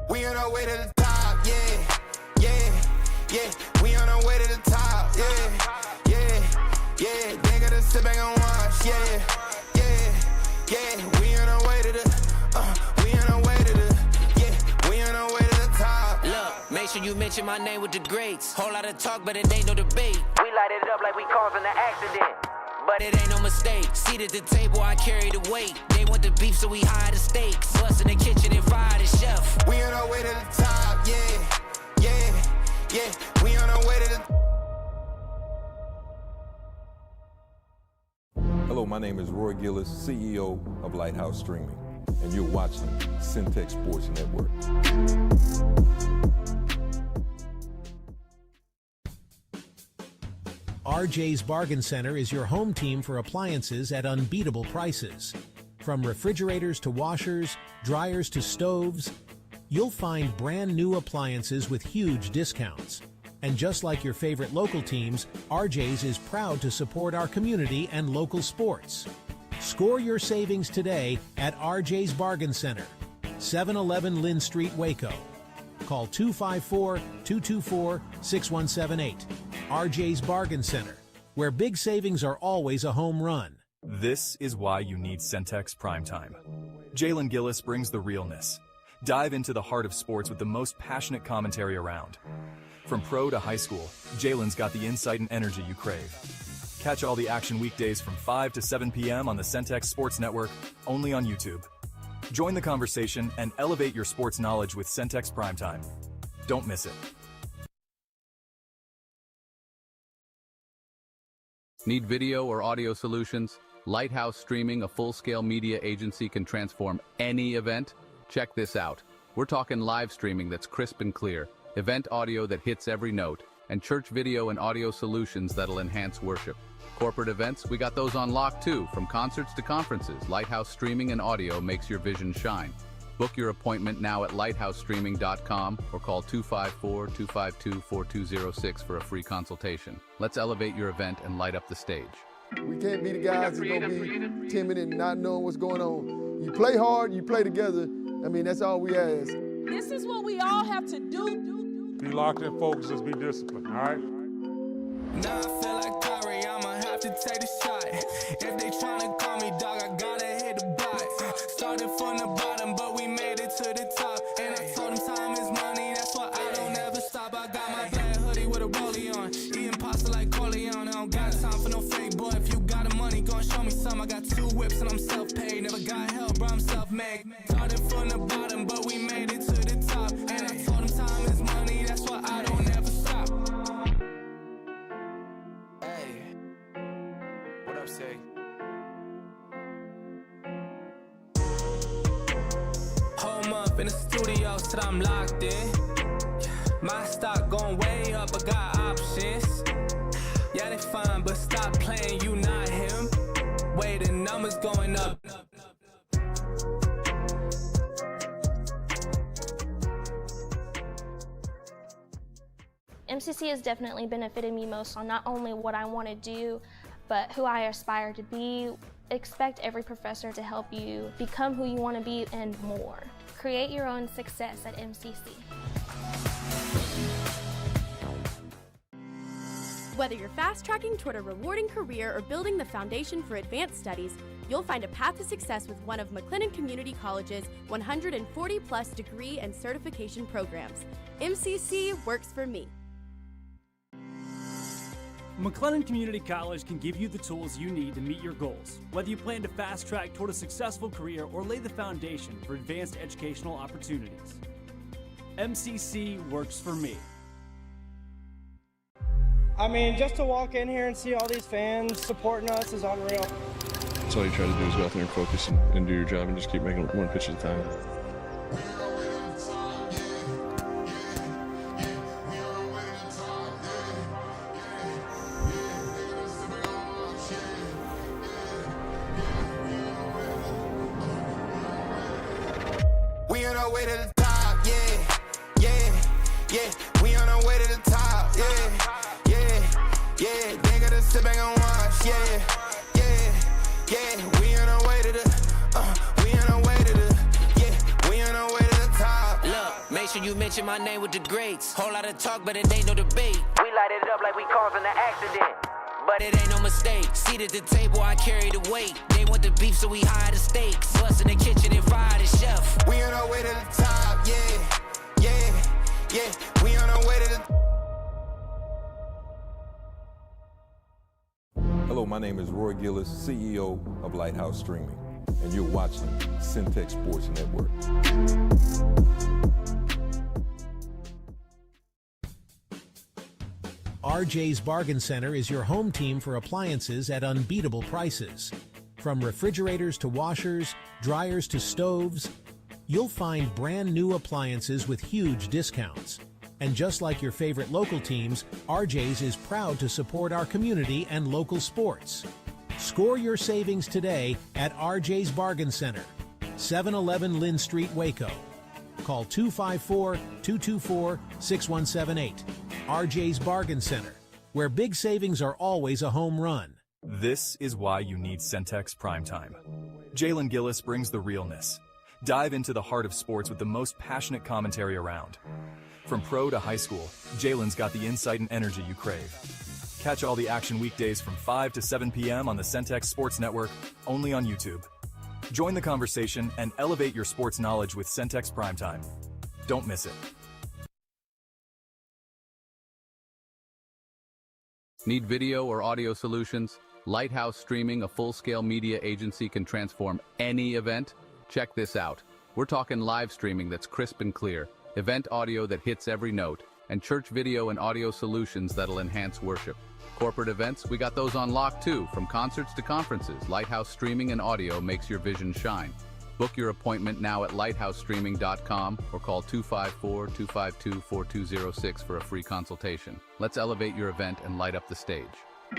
We on our way to the top, yeah, yeah, yeah. We on our way to the top, yeah, yeah, yeah. They gotta sit back and watch, yeah, yeah, yeah. We on our way to the, we on our way to the, yeah. We on our way to the top. Look, make sure you mention my name with the greats. Whole lot of talk, but it ain't no debate. We light it up like we causing an accident. But it ain't no mistake. Seat at the table, I carry the weight. They want the beef, so we hide the stakes. Bust in the kitchen and fire the chef. We on our way to the top, yeah, yeah, yeah. We on our way to the. Hello, my name is Roy Gillis, CEO of Lighthouse Streaming, and you're watching Centex Sports Network. RJ's Bargain Center is your home team for appliances at unbeatable prices. From refrigerators to washers, dryers to stoves, you'll find brand new appliances with huge discounts. And just like your favorite local teams, RJ's is proud to support our community and local sports. Score your savings today at RJ's Bargain Center, 711 Lynn Street, Waco. Call 254-224-6178. RJ's Bargain Center, where big savings are always a home run. This is why you need Centex Primetime. Jalen Gillis brings the realness. Dive into the heart of sports with the most passionate commentary around. From pro to high school, Jalen's got the insight and energy you crave. Catch all the action weekdays from 5 to 7 p.m. on the Centex Sports Network, only on YouTube. Join the conversation and elevate your sports knowledge with Centex Primetime. Don't miss it. Need video or audio solutions? Lighthouse Streaming, a full-scale media agency, can transform any event. Check this out. We're talking live streaming that's crisp and clear, event audio that hits every note, and church video and audio solutions that'll enhance worship. Corporate events, we got those on lock too. From concerts to conferences, Lighthouse Streaming and Audio makes your vision shine. Book your appointment now at lighthousestreaming.com or call 254-252-4206 for a free consultation. Let's elevate your event and light up the stage. We can't be the guys that's going to be timid and not knowing what's going on. You play hard, you play together. I mean, that's all we ask. This is what we all have to do. Be locked in, focus, just be disciplined, all right? Now I feel like Kyrie, I'ma have to take the shot. If they tryna call me dog, I gotta hit the block. Started from the bottom, but we made it to the top. And I told them time is money, that's why I don't ever stop. I got my black hoodie with a rollie on, eating pasta like Collin. I don't got time for no fake boy. If you got the money, gon' show me some. I got 2 whips and I'm self-paid. Never got help, bro, I'm self-made. Started from the bottom, but we made it to the top. And I told them time is money, that's why I don't ever stop. Say. Home up in the studio till I'm locked in. My stock going way up, I got options. Yeah, they fine, but stop playing, you not him. Wait, the numbers going up. MCC has definitely benefited me most on not only what I want to do, but who I aspire to be. Expect every professor to help you become who you want to be and more. Create your own success at MCC. Whether you're fast-tracking toward a rewarding career or building the foundation for advanced studies, you'll find a path to success with one of McLennan Community College's 140-plus degree and certification programs. MCC works for me. McLennan Community College can give you the tools you need to meet your goals, whether you plan to fast track toward a successful career or lay the foundation for advanced educational opportunities. MCC works for me. I mean, just to walk in here and see all these fans supporting us is unreal. That's all you try to do is go out there and focus and do your job and just keep making one pitch at a time. We on our way to the top, yeah, yeah, yeah. We on our way to the top, yeah, yeah, yeah. They gotta sit back and watch, yeah, yeah, yeah. We on our way to the, we on our way to the, yeah. We on our way to the top. Look, make sure you mention my name with the greats. Whole lot of talk, but it ain't no debate. We light it up like we causing an accident. But it ain't no mistake. Seat at the table, I carry the weight. They want the beef, so we hire the steaks. Bust in the kitchen and fire the chef. We on our way to the top, yeah, yeah, yeah. We on our way to the. Hello, my name is Roy Gillis, CEO of Lighthouse Streaming, and you're watching Centex Sports Network. RJ's Bargain Center is your home team for appliances at unbeatable prices. From refrigerators to washers, dryers to stoves, you'll find brand new appliances with huge discounts. And just like your favorite local teams, RJ's is proud to support our community and local sports. Score your savings today at RJ's Bargain Center, 711 Lynn Street, Waco. Call 254-224-6178. RJ's Bargain Center, where big savings are always a home run. This is why you need Centex Primetime. Jalen Gillis brings the realness. Dive into the heart of sports with the most passionate commentary around. From pro to high school, Jalen's got the insight and energy you crave. Catch all the action weekdays from 5 to 7 p.m. on the Centex Sports Network, only on YouTube. Join the conversation and elevate your sports knowledge with Centex Primetime. Don't miss it. Need video or audio solutions? Lighthouse Streaming, a full-scale media agency, can transform any event. Check this out. We're talking live streaming that's crisp and clear, event audio that hits every note, and church video and audio solutions that'll enhance worship. Corporate events, we got those on lock too. From concerts to conferences, Lighthouse Streaming and audio makes your vision shine. Book your appointment now at lighthousestreaming.com or call 254-252-4206 for a free consultation. Let's elevate your event and light up the stage.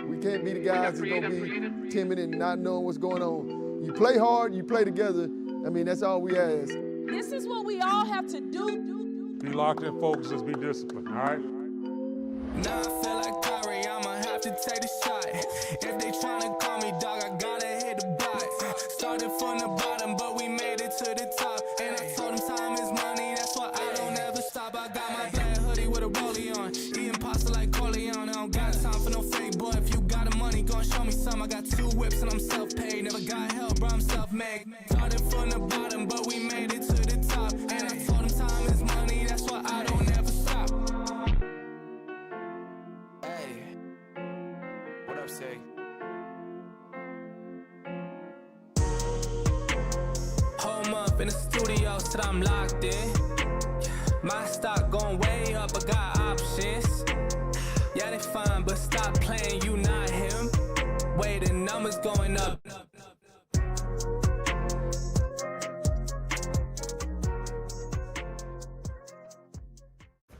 We can't be the guys that's going to be timid and not knowing what's going on. You play hard, you play together. I mean, that's all we ask. This is what we all have to do. Be locked in, focus, just be disciplined, all right? Now I feel like Kyrie, I'ma have to take the shot. If they tryna call me dog, I gotta hit the block. Started from the bottom, but we made it to the top. And I told them time is money, that's why I don't ever stop. I got my black hoodie with a rollie on, eating pasta like Collin. I don't got time for no fake boy. If you got the money, gon' show me some. I got 2 whips and I'm self-paid. Never got help, bro, I'm self-made. Started from the bottom, but we made it to the top. And I told them time is money, that's why I don't ever stop. Hey, what up, say? Home up in the studio, till I'm locked in. My stock going way up, I got options. Yeah, they fine, but stop playing, you not him. Way the numbers going up.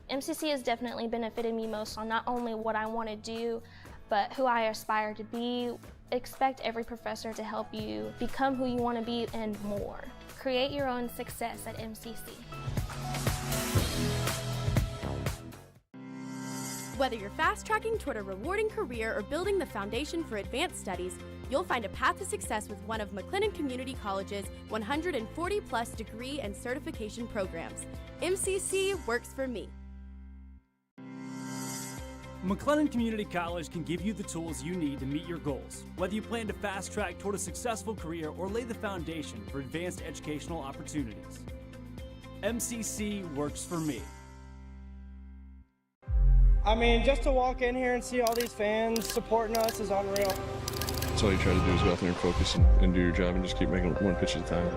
MCC has definitely benefited me most on not only what I want to do, but who I aspire to be. Expect every professor to help you become who you want to be and more. Create your own success at MCC. Whether you're fast-tracking toward a rewarding career or building the foundation for advanced studies, you'll find a path to success with one of McLennan Community College's 140-plus degree and certification programs. MCC works for me. McLennan Community College can give you the tools you need to meet your goals, whether you plan to fast-track toward a successful career or lay the foundation for advanced educational opportunities. MCC works for me. I mean, just to walk in here and see all these fans supporting us is unreal. That's all you try to do is go out there and focus and do your job and just keep making one pitch at a time.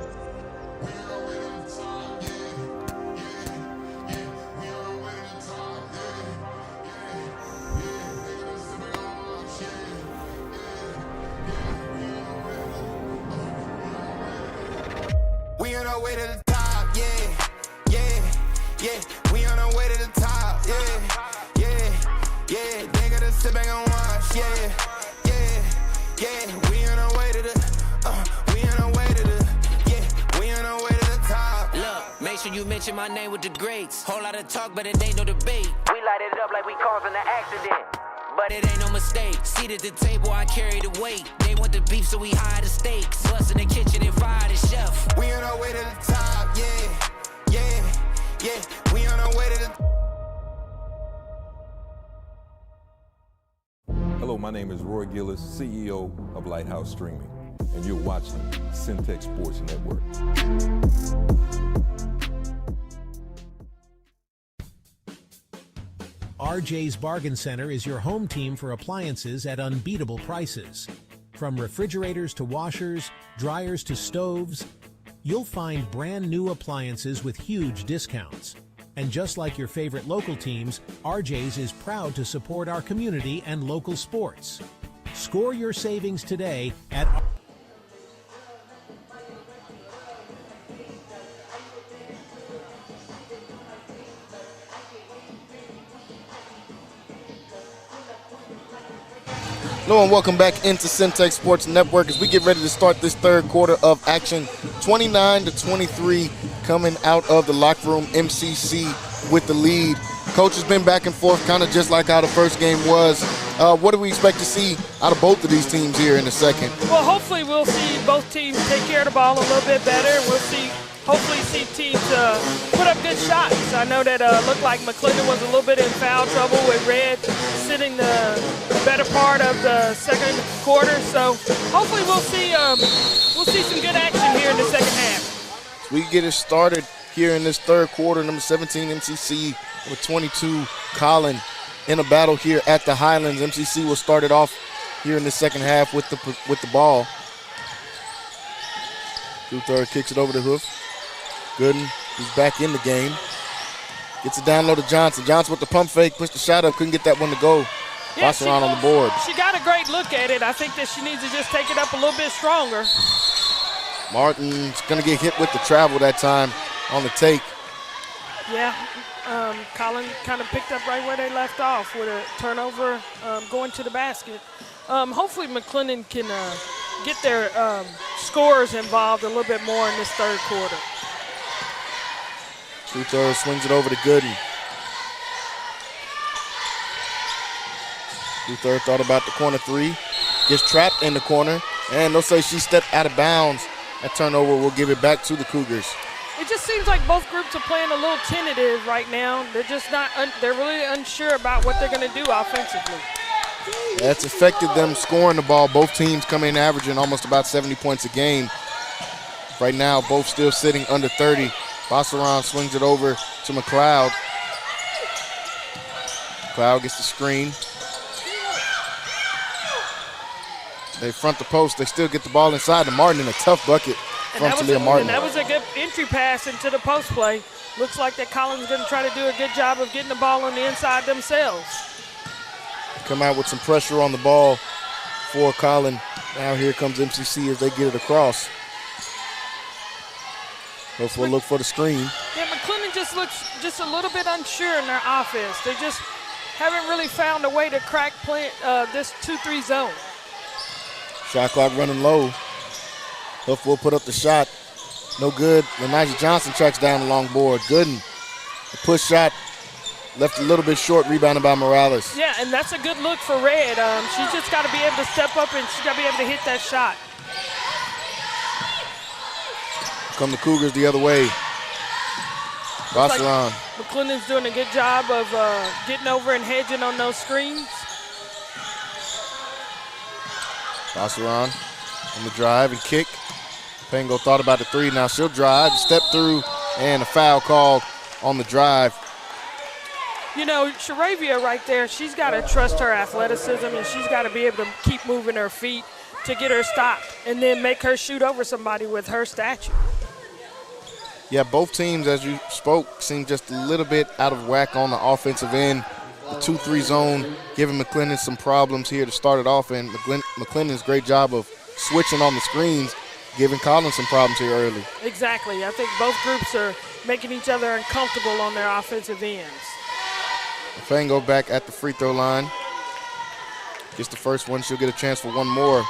We on our way to the top, yeah, yeah, yeah. We on our way to the top, yeah, yeah, yeah. They gotta sit back and watch, yeah, yeah, yeah. We on our way to the, we on our way to the, yeah, we on our way to the top. Look, make sure you mention my name with the greats. Whole lot of talk, but it ain't no debate. We light it up like we causing an accident, but it ain't no mistake. Seated at the table, I carry the weight. They want the beef, so we hire the steaks. Bust in the kitchen and fire the chef. We on our way to the top, yeah, yeah, yeah. We on our way to the. Hello, my name is Roy Gillis, CEO of Lighthouse Streaming, and you're watching Centex Sports Network. RJ's Bargain Center is your home team for appliances at unbeatable prices. From refrigerators to washers, dryers to stoves, you'll find brand new appliances with huge discounts. And just like your favorite local teams, RJ's is proud to support our community and local sports. Score your savings today at Hello and welcome back into Centex Sports Network as we get ready to start this third quarter of action. 29-23 coming out of the locker room. MCC with the lead. Coach has been back and forth, kind of just like how the first game was. What do we expect to see out of both of these teams here in the second? Well, hopefully we'll see both teams take care of the ball a little bit better. We'll hopefully see teams put up good shots. I know that looked like McLennan was a little bit in foul trouble with Red sitting the better part of the second quarter. So hopefully we'll see some good action here in the second half. We get it started here in this third quarter. Number 17 MCC with 22 Collin in a battle here at the Highlands. MCC will start it off here in the second half with the ball. Luther kicks it over the hoof. Gooden, he's back in the game. Gets it down low to Johnson. Johnson with the pump fake, pushed the shot up, couldn't get that one to go. Bosseron on the board. She got a great look at it. I think that she needs to just take it up a little bit stronger. Martin's going to get hit with the travel that time on the take. Yeah, Collin kind of picked up right where they left off with a turnover going to the basket. Hopefully McLennan can get their scorers involved a little bit more in this third quarter. Luther swings it over to Gooden. Luther thought about the corner three. Gets trapped in the corner. And they'll say she stepped out of bounds. That turnover will give it back to the Cougars. It just seems like both groups are playing a little tentative right now. They're just not, they're really unsure about what they're going to do offensively. That's affected them scoring the ball. Both teams come in averaging almost about 70 points a game. Right now, both still sitting under 30. Bosseron swings it over to McLeod. McLeod gets the screen. They front the post. They still get the ball inside to Martin in a tough bucket from Talia Martin. And that was a good entry pass into the post play. Looks like that Collin's going to try to do a good job of getting the ball on the inside themselves. Come out with some pressure on the ball for Collin. Now here comes MCC as they get it across. Hopefully look for the screen. Yeah, McLennan just looks just a little bit unsure in their offense. They just haven't really found a way to crack this 2-3 zone. Shot clock running low. Huff will put up the shot. No good. Lanija Johnson tracks down the long board. Gooden. The push shot left a little bit short, rebounded by Morales. Yeah, and that's a good look for Red. She's just got to be able to step up and she's got to be able to hit that shot. Come the Cougars the other way. Bosseron. Like McLennan's doing a good job of getting over and hedging on those screens. Bosseron on the drive and kick. Pango thought about the three. Now she'll drive, step through, and a foul called on the drive. You know, Sharavia right there, she's got to trust her athleticism and she's got to be able to keep moving her feet to get her stopped and then make her shoot over somebody with her stature. Yeah, both teams, as you spoke, seem just a little bit out of whack on the offensive end. The 2-3 zone giving McLennan some problems here to start it off, and McLennan's great job of switching on the screens, giving Collin some problems here early. Exactly. I think both groups are making each other uncomfortable on their offensive ends. Fango back at the free throw line. Gets the first one. She'll get a chance for one more.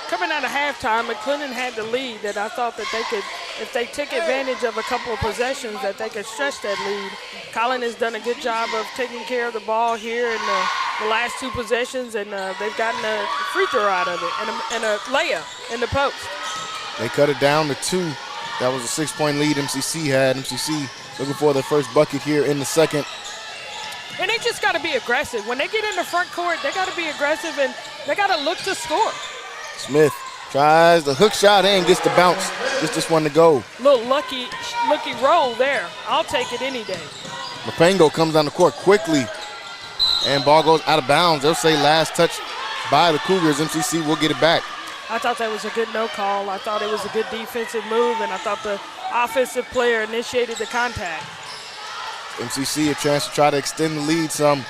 Coming out of halftime, McLennan had the lead that I thought that they could, if they took advantage of a couple of possessions, that they could stretch that lead. Collin has done a good job of taking care of the ball here in the last two possessions, and they've gotten a free throw out of it and a layup in the post. They cut it down to 2. That was a 6-point lead MCC had. MCC looking for their first bucket here in the second. And they just got to be aggressive. When they get in the front court, they got to be aggressive and they got to look to score. Smith tries the hook shot and gets the bounce. Gets this one to go. Little lucky roll there. I'll take it any day. Mapango comes on the court quickly, and ball goes out of bounds. They'll say last touch by the Cougars. MCC will get it back. I thought that was a good no call. I thought it was a good defensive move, and I thought the offensive player initiated the contact. MCC a chance to try to extend the lead some.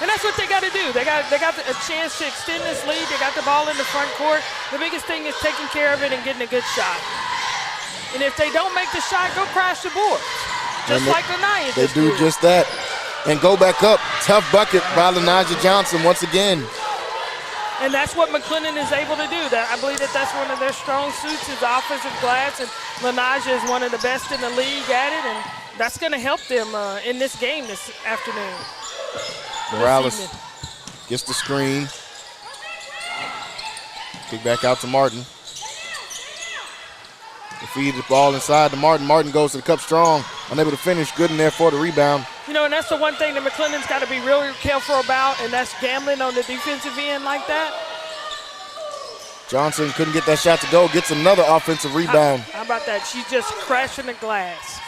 And that's what they got to do. They got a chance to extend this lead. They got the ball in the front court. The biggest thing is taking care of it and getting a good shot. And if they don't make the shot, go crash the board. Just like the Lions. They do just that. And go back up. Tough bucket by Lanija Johnson once again. And that's what McLennan is able to do. I believe that's one of their strong suits is offensive glass, and Lanija is one of the best in the league at it, and that's going to help them in this game this afternoon. Morales gets the screen. Kick back out to Martin. They feed the ball inside to Martin. Martin goes to the cup strong, unable to finish. Good in there for the rebound. You know, and that's the one thing that McLennan's got to be really careful about, and that's gambling on the defensive end like that. Johnson couldn't get that shot to go. Gets another offensive rebound. How about that? She's just crashing the glass.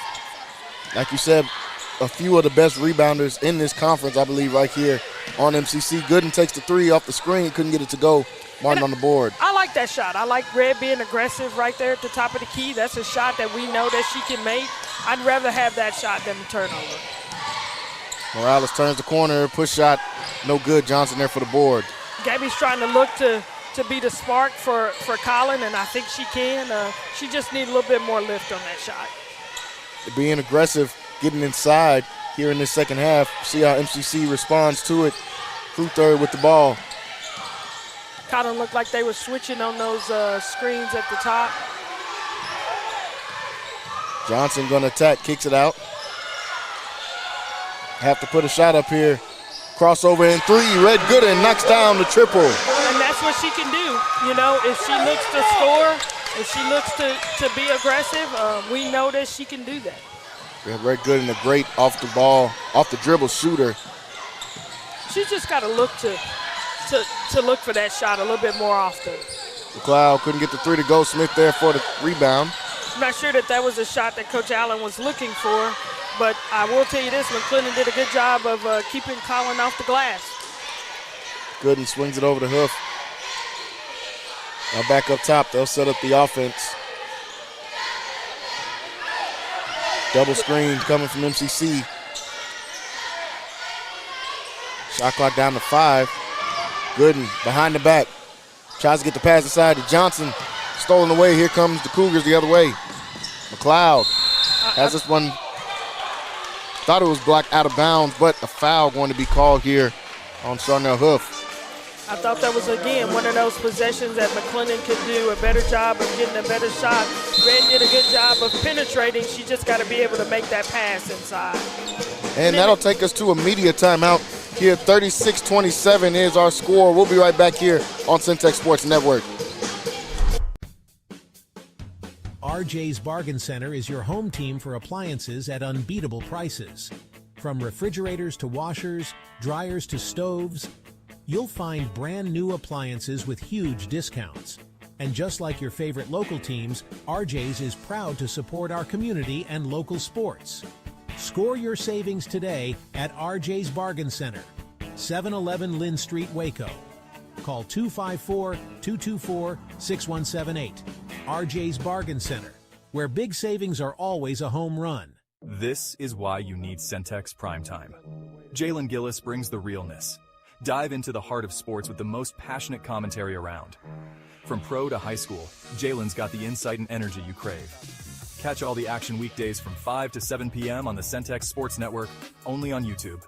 Like you said, a few of the best rebounders in this conference, I believe, right here on MCC. Gooden takes the three off the screen, couldn't get it to go. Martin on the board. I like that shot. I like Red being aggressive right there at the top of the key. That's a shot that we know that she can make. I'd rather have that shot than the turnover. Morales turns the corner, push shot, no good. Johnson there for the board. Gabby's trying to look to be the spark for Collin, and I think she can. She just needs a little bit more lift on that shot. Being aggressive, getting inside here in this second half. See how MCC responds to it. Crew third with the ball. Collin looked like they were switching on those screens at the top. Johnson gonna attack, kicks it out. Have to put a shot up here. Crossover in three, Red Gooden knocks down the triple. And that's what she can do. You know, if she looks to score, if she looks to be aggressive, we know that she can do that. Yeah, Red Gooden, a great off the ball, off the dribble shooter. She's just got to look to look for that shot a little bit more often. McLeod couldn't get the three to go. Smith there for the rebound. I'm not sure that was a shot that Coach Allen was looking for, but I will tell you this, McLennan did a good job of keeping Collin off the glass. Gooden swings it over the hoof. Now back up top, they'll set up the offense. Double screen coming from MCC. Shot clock down to 5. Gooden behind the back. Tries to get the pass inside to Johnson. Stolen away. Here comes the Cougars the other way. McLeod has this one. Thought it was blocked out of bounds, but a foul going to be called here on Charnel Hoof. I thought that was, again, one of those possessions that McLennan could do a better job of getting a better shot. Red did a good job of penetrating. She just got to be able to make that pass inside. And that'll take us to a media timeout. Here, 36-27 is our score. We'll be right back here on Centex Sports Network. RJ's Bargain Center is your home team for appliances at unbeatable prices. From refrigerators to washers, dryers to stoves, you'll find brand new appliances with huge discounts. And just like your favorite local teams, RJ's is proud to support our community and local sports. Score your savings today at RJ's Bargain Center, 711 Lynn Street, Waco. Call 254-224-6178. RJ's Bargain Center, where big savings are always a home run. This is why you need Centex Primetime. Jalen Gillis brings the realness. Dive into the heart of sports with the most passionate commentary around. From pro to high school, Jalen's got the insight and energy you crave. Catch all the action weekdays from 5 to 7 p.m. on the Centex Sports Network, only on YouTube.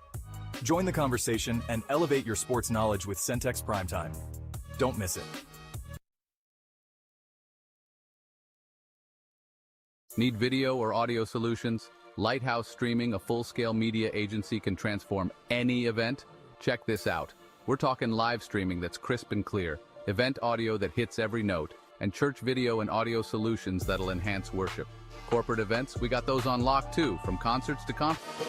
Join the conversation and elevate your sports knowledge with Centex Primetime. Don't miss it. Need video or audio solutions? Lighthouse Streaming, a full-scale media agency, can transform any event. Check this out. We're talking live streaming that's crisp and clear, event audio that hits every note, and church video and audio solutions that'll enhance worship. Corporate events, we got those on lock too, from concerts to conferences.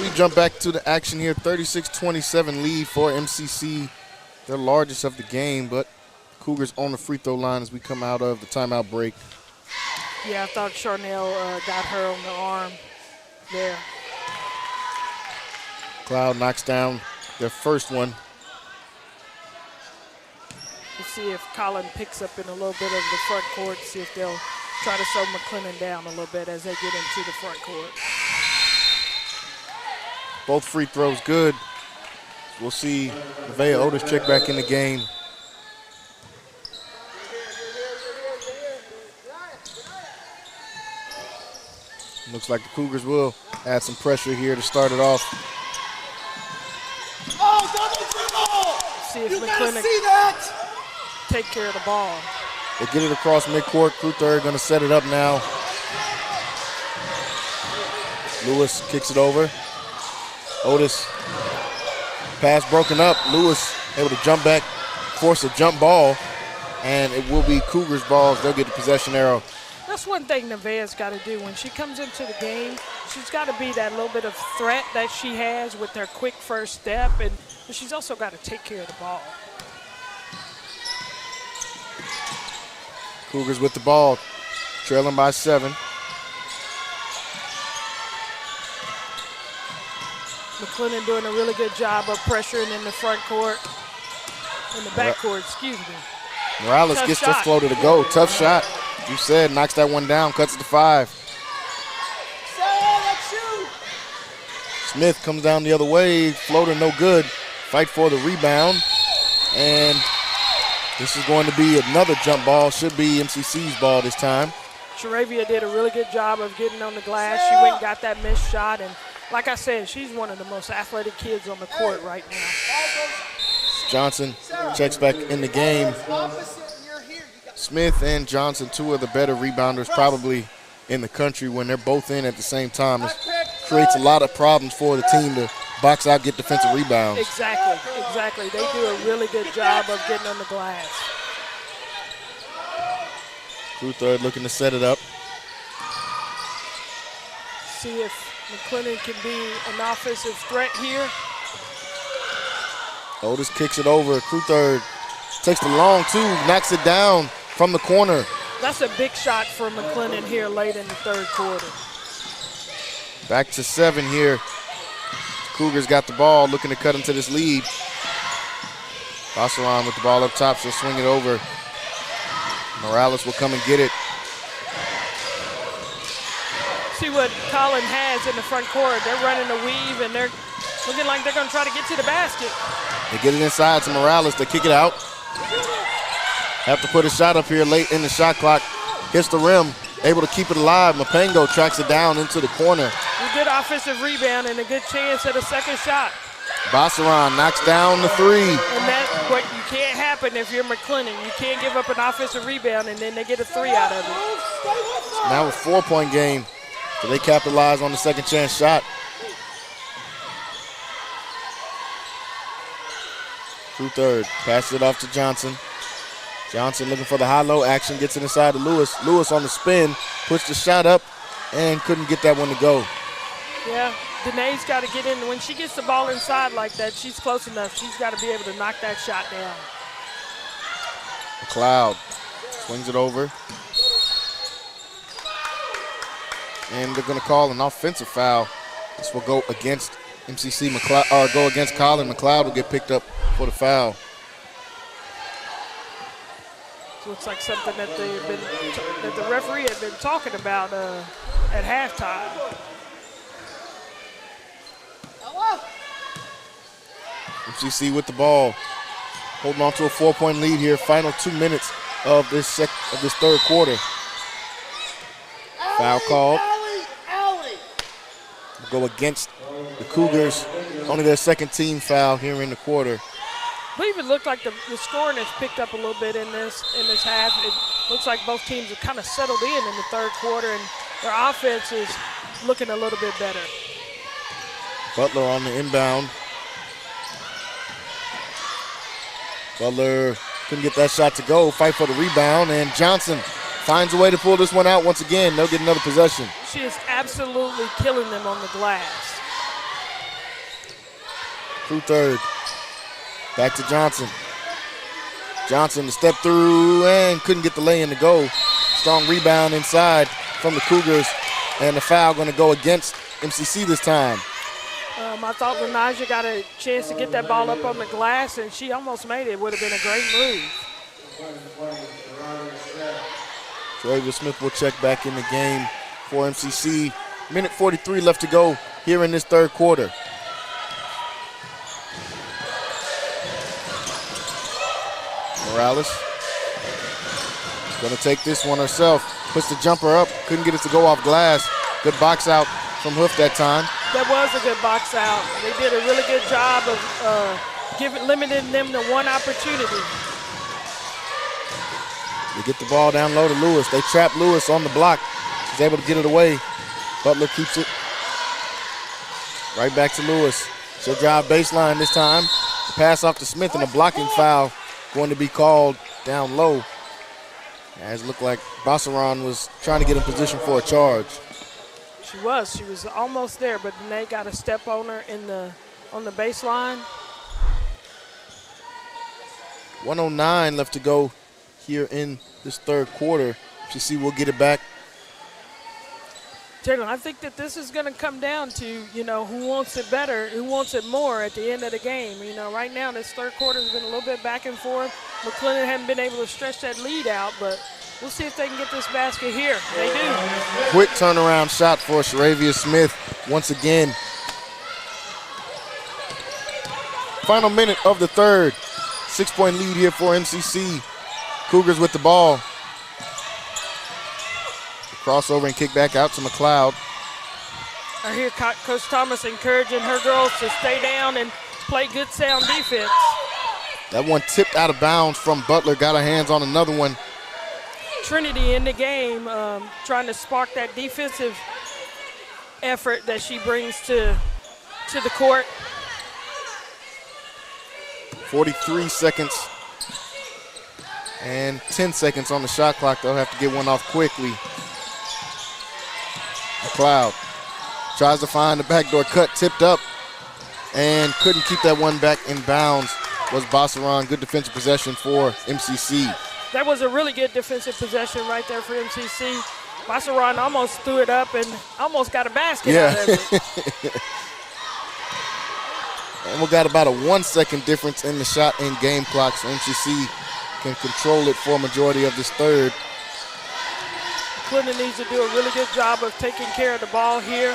We jump back to the action here. 36-27 lead for MCC. Their largest of the game, but Cougars on the free throw line as we come out of the timeout break. Yeah, I thought Charnel got her on the arm there. Cloud knocks down their first one. We'll see if Collin picks up in a little bit of the front court, see if they'll try to slow McLennan down a little bit as they get into the front court. Both free throws good. We'll see Nevaeh Otis check back in the game. Looks like the Cougars will add some pressure here to start it off. Oh, double dribble! See if McLennan take care of the ball. They get it across midcourt. Crew third going to set it up now. Lewis kicks it over. Otis, pass broken up. Lewis able to jump back, force a jump ball, and it will be Cougars ball as they'll get the possession arrow. That's one thing Nevaeh's got to do. When she comes into the game, she's got to be that little bit of threat that she has with her quick first step, but she's also got to take care of the ball. Cougars with the ball, trailing by 7. McLennan doing a really good job of pressuring in the front court, in the back court, excuse me. Morales Tough gets shot. the floater to go. Tough shot. You said, knocks that one down, cuts it to 5. Smith comes down the other way. Floater no good. Fight for the rebound. And this is going to be another jump ball. Should be MCC's ball this time. Sharavia did a really good job of getting on the glass. She went and got that missed shot. And like I said, she's one of the most athletic kids on the court right now. Johnson checks back in the game. Smith and Johnson, two of the better rebounders probably in the country when they're both in at the same time. It creates a lot of problems for the team to box out, get defensive rebounds. Exactly. They do a really good job of getting on the glass. Crewthird looking to set it up. See if McLennan can be an offensive threat here. Otis kicks it over. Crewthird takes the long two, knocks it down from the corner. That's a big shot for McLennan here late in the third quarter. Back to 7 here. Cougars got the ball, looking to cut into this lead. Bassaran with the ball up top, she'll swing it over. Morales will come and get it. See what Collin has in the front court. They're running a weave, and they're looking like they're going to try to get to the basket. They get it inside to Morales. They kick it out. Have to put a shot up here late in the shot clock. Hits the rim. Able to keep it alive. Mapengo tracks it down into the corner. A good offensive rebound and a good chance at a second shot. Bassaran knocks down the 3. And that's what you can't happen if you're McLennan. You can't give up an offensive rebound and then they get a 3 out of it. Now a 4-point game. So they capitalize on the second chance shot. Crewthird passes it off to Johnson. Johnson looking for the high-low action, gets it inside to Lewis. Lewis on the spin, puts the shot up, and couldn't get that one to go. Yeah, Danae's got to get in. When she gets the ball inside like that, she's close enough. She's got to be able to knock that shot down. McLeod swings it over. And they're going to call an offensive foul. This will go against MCC McLeod, or go against Collin. McLeod will get picked up for the foul. Looks like something that that the referee had been talking about at halftime. MCC with the ball, holding on to a 4-point lead here. Final 2 minutes of this third quarter. Foul called. Will go against the Cougars. Only their second team foul here in the quarter. I believe it looked like the scoring has picked up a little bit in this half. It looks like both teams have kind of settled in the third quarter, and their offense is looking a little bit better. Butler on the inbound. Butler couldn't get that shot to go. Fight for the rebound, and Johnson finds a way to pull this one out once again. They'll get another possession. She is absolutely killing them on the glass. Crewthird. Back to Johnson. Johnson to step through and couldn't get the lay-in to go. Strong rebound inside from the Cougars, and the foul going to go against MCC this time. I thought Renaja got a chance to get that ball up on the glass, and she almost made it. It would have been a great move. Travis Smith will check back in the game for MCC. Minute 43 left to go here in this third quarter. Morales gonna take this one herself. Puts the jumper up, couldn't get it to go off glass. Good box out from Hoof that time. That was a good box out. They did a really good job of limiting them to one opportunity. They get the ball down low to Lewis. They trap Lewis on the block. She's able to get it away. Butler keeps it right back to Lewis. She'll drive baseline this time. The pass off to Smith, and a blocking foul going to be called down low. As it looked like Bassaran was trying to get in position for a charge. She was almost there, but then they got a step on her on the baseline. 1:09 left to go here in this third quarter. MCC will get it back. Jalen, I think that this is going to come down to, who wants it better, who wants it more at the end of the game. Right now this third quarter has been a little bit back and forth. McLennan hasn't been able to stretch that lead out, but we'll see if they can get this basket here. They do. Quick turnaround shot for Sharavia Smith once again. Final minute of the third. 6-point lead here for MCC. Cougars with the ball. Crossover and kick back out to McLeod. I hear Coach Thomas encouraging her girls to stay down and play good sound defense. That one tipped out of bounds from Butler. Got her hands on another one. Trinity in the game, trying to spark that defensive effort that she brings to the court. 43 seconds and 10 seconds on the shot clock. They'll have to get one off quickly. McLeod tries to find the backdoor cut, tipped up, and couldn't keep that one back in bounds. Was Bassaran. Good defensive possession for MCC. That was a really good defensive possession right there for MCC. Bassaran almost threw it up and almost got a basket out of it. And we got about a 1 second difference in the shot and game clock, so MCC can control it for a majority of this third. McLennan needs to do a really good job of taking care of the ball here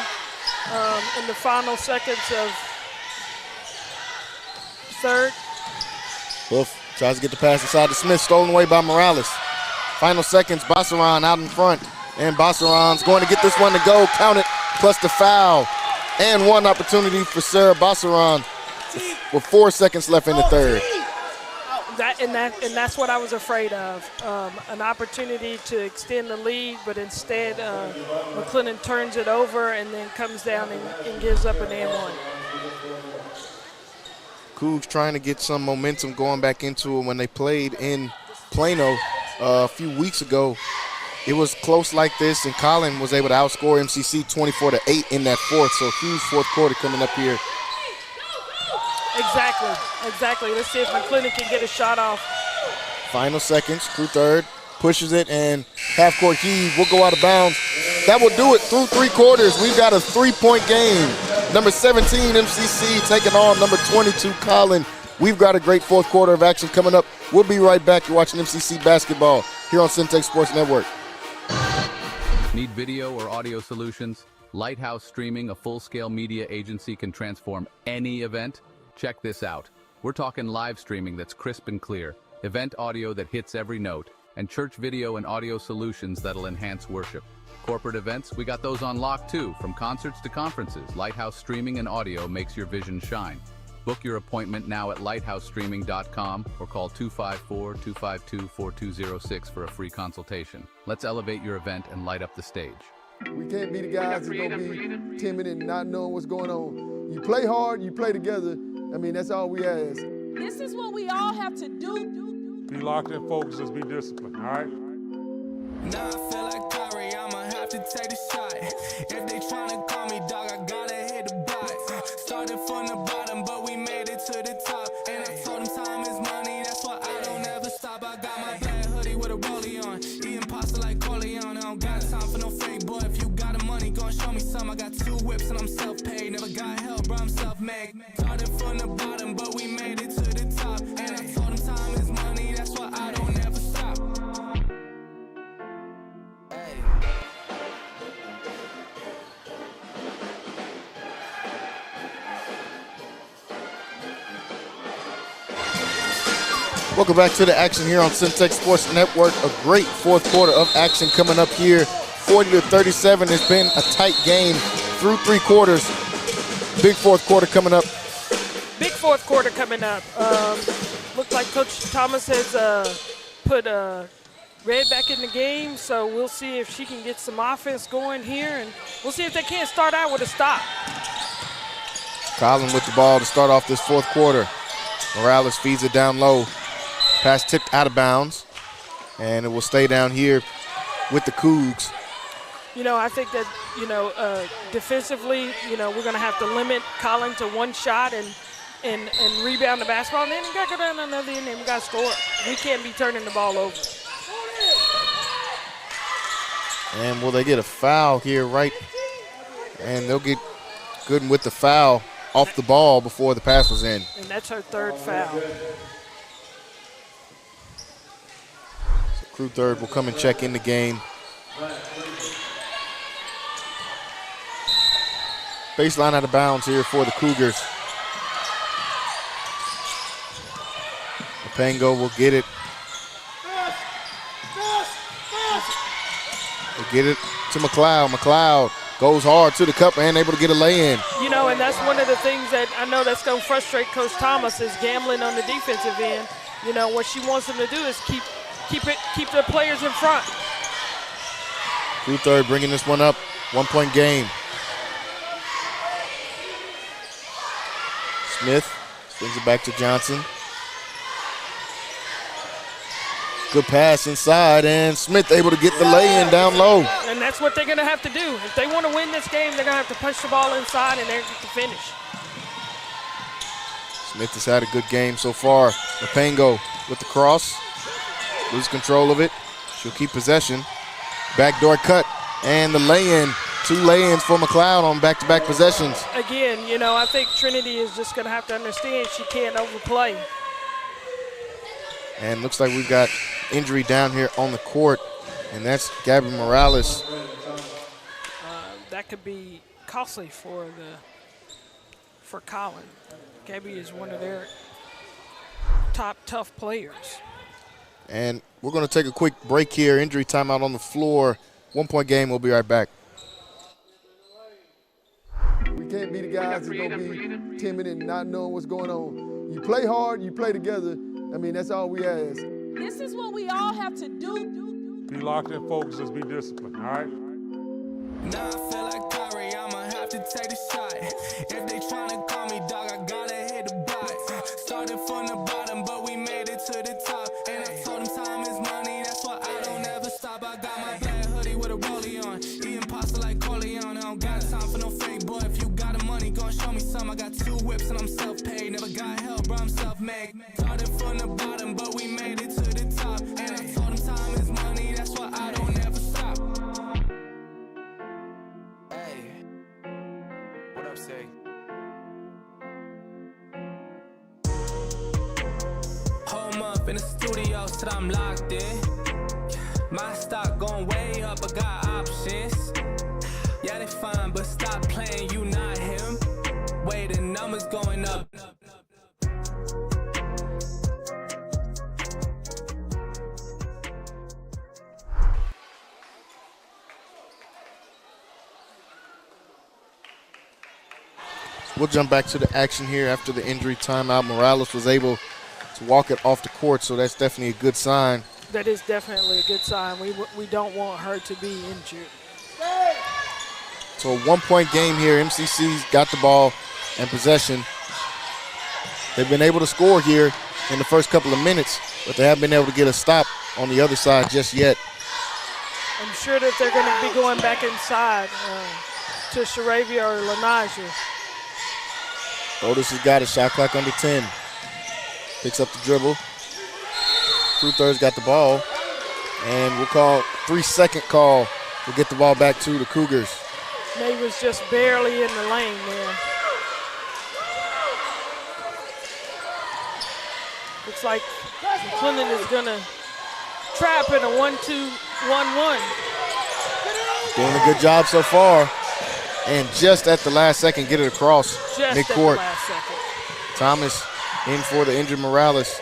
in the final seconds of third. Wolf tries to get the pass inside to Smith, stolen away by Morales. Final seconds, Bassaran out in front, and Bassaran's going to get this one to go, count it, plus the foul. And one opportunity for Sarah Bassaran with 4 seconds left in the third. And that's what I was afraid of, an opportunity to extend the lead, but instead McLennan turns it over and then comes down and gives up an and one. Cougs trying to get some momentum going back into it. When they played in Plano a few weeks ago, it was close like this, and Collin was able to outscore MCC 24-8 in that fourth, so huge fourth quarter coming up here. Exactly. Let's see if McLennan can get a shot off. Final seconds, through third, pushes it, and half-court heave will go out of bounds. That will do it through 3 quarters. We've got a 3-point game. Number 17, MCC, taking on number 22, Collin. We've got a great fourth quarter of action coming up. We'll be right back. You're watching MCC basketball here on Centex Sports Network. Need video or audio solutions? Lighthouse Streaming, a full-scale media agency, can transform any event. Check this out. We're talking live streaming that's crisp and clear, event audio that hits every note, and church video and audio solutions that'll enhance worship. Corporate events, we got those on lock too. From concerts to conferences, Lighthouse Streaming and Audio makes your vision shine. Book your appointment now at lighthousestreaming.com or call 254-252-4206 for a free consultation. Let's elevate your event and light up the stage. We can't be the guys that's going to be timid and not knowing what's going on. You play hard, you play together. I mean, that's all we ask. This is what we all have to do. Be locked in, focus, just be disciplined, all right? Now I feel like Kyrie, I'ma have to take the shot. If they tryna call me dog, I gotta hit the block. Started from the bottom, but we made it to the top. And I told them time is money, that's why I don't ever stop. I got my black hoodie with a rollie on, eating pasta like Corleone. I don't got time for no fake boy. If you got the money, gon' show me some. I got 2 whips and I'm self-paid. Never got help, bro, I'm self-made. Started from the bottom, but we made it to the top. And I told them time is money, that's why I don't ever stop. Welcome back to the action here on Centex Sports Network. A great fourth quarter of action coming up here. 40-37. It's been a tight game through 3 quarters. Big fourth quarter coming up. Big fourth quarter coming up. Looks like Coach Thomas has put Red back in the game, so we'll see if she can get some offense going here, and we'll see if they can't start out with a stop. Collin with the ball to start off this fourth quarter. Morales feeds it down low. Pass tipped out of bounds, and it will stay down here with the Cougs. I think that, defensively, we're going to have to limit Collin to 1 shot and rebound the basketball, and then we got to go down another end and we got to score. We can't be turning the ball over. And will they get a foul here, right? And they'll get Gooden with the foul off the ball before the pass was in. And that's her third foul. So crew third will come and check in the game. Baseline out of bounds here for the Cougars. Pango will get it. They get it to McLeod. McLeod goes hard to the cup and able to get a lay-in. You know, and that's one of the things that I know that's going to frustrate Coach Thomas is gambling on the defensive end. You know, what she wants them to do is keep the players in front. Crew third bringing this one up. 1-point game. Smith brings it back to Johnson. Good pass inside, and Smith able to get the lay-in down low. And that's what they're going to have to do. If they want to win this game, they're going to have to push the ball inside and they're going to finish. Smith has had a good game so far. Mapengo with the cross. Lose control of it. She'll keep possession. Backdoor cut, and the lay-in. 2 lay-ins for McLeod on back-to-back possessions. Again, you know, I think Trinity is just going to have to understand she can't overplay. And looks like we've got injury down here on the court, and that's Gabby Morales. That could be costly for Collin. Gabby is one of their top tough players. And we're going to take a quick break here. Injury timeout on the floor. 1-point game. We'll be right back. We can't be the guys that's going to be timid and not knowing what's going on. You play hard, you play together. I mean, that's all we ask. This is what we all have to do. Be locked in, focus, just be disciplined, all right? Now I feel like Kyrie, I'ma have to take the shot. If they tryna call me dog, I gotta hit the block. Started from the bottom, but we made it to the top. And I told them time is money, that's why I don't ever stop. I got my black hoodie with a rollie on, eating pasta like Collin. I don't got time for no fake boy. If you got the money, gon' show me some. I got 2 whips and I'm self-paid. Never got help, bro, I'm self-made. Started from the bottom, but we made it to the top. And I told them time is money, that's why I don't ever stop. Hey, what up, say? Home up in the studio, till I'm locked in. My stock going way up, I got options. Yeah, they fine, but stop playing, you not him. Way the numbers going up. We'll jump back to the action here after the injury timeout. Morales was able to walk it off the court, so that's definitely a good sign. That is definitely a good sign. We don't want her to be injured. So a 1-point game here. MCC's got the ball and possession. They've been able to score here in the first couple of minutes, but they haven't been able to get a stop on the other side just yet. I'm sure that they're going to be going back inside to Sharavia or Lanaja. Otis has got a shot clock under 10. Picks up the dribble. Crew third's got the ball. And we'll call 3-second call. We'll get the ball back to the Cougars. May was just barely in the lane there. Looks like McLennan is going to trap in a 1-2-1-1. Doing a good job so far. And just at the last second, get it across midcourt. Thomas in for the injured Morales.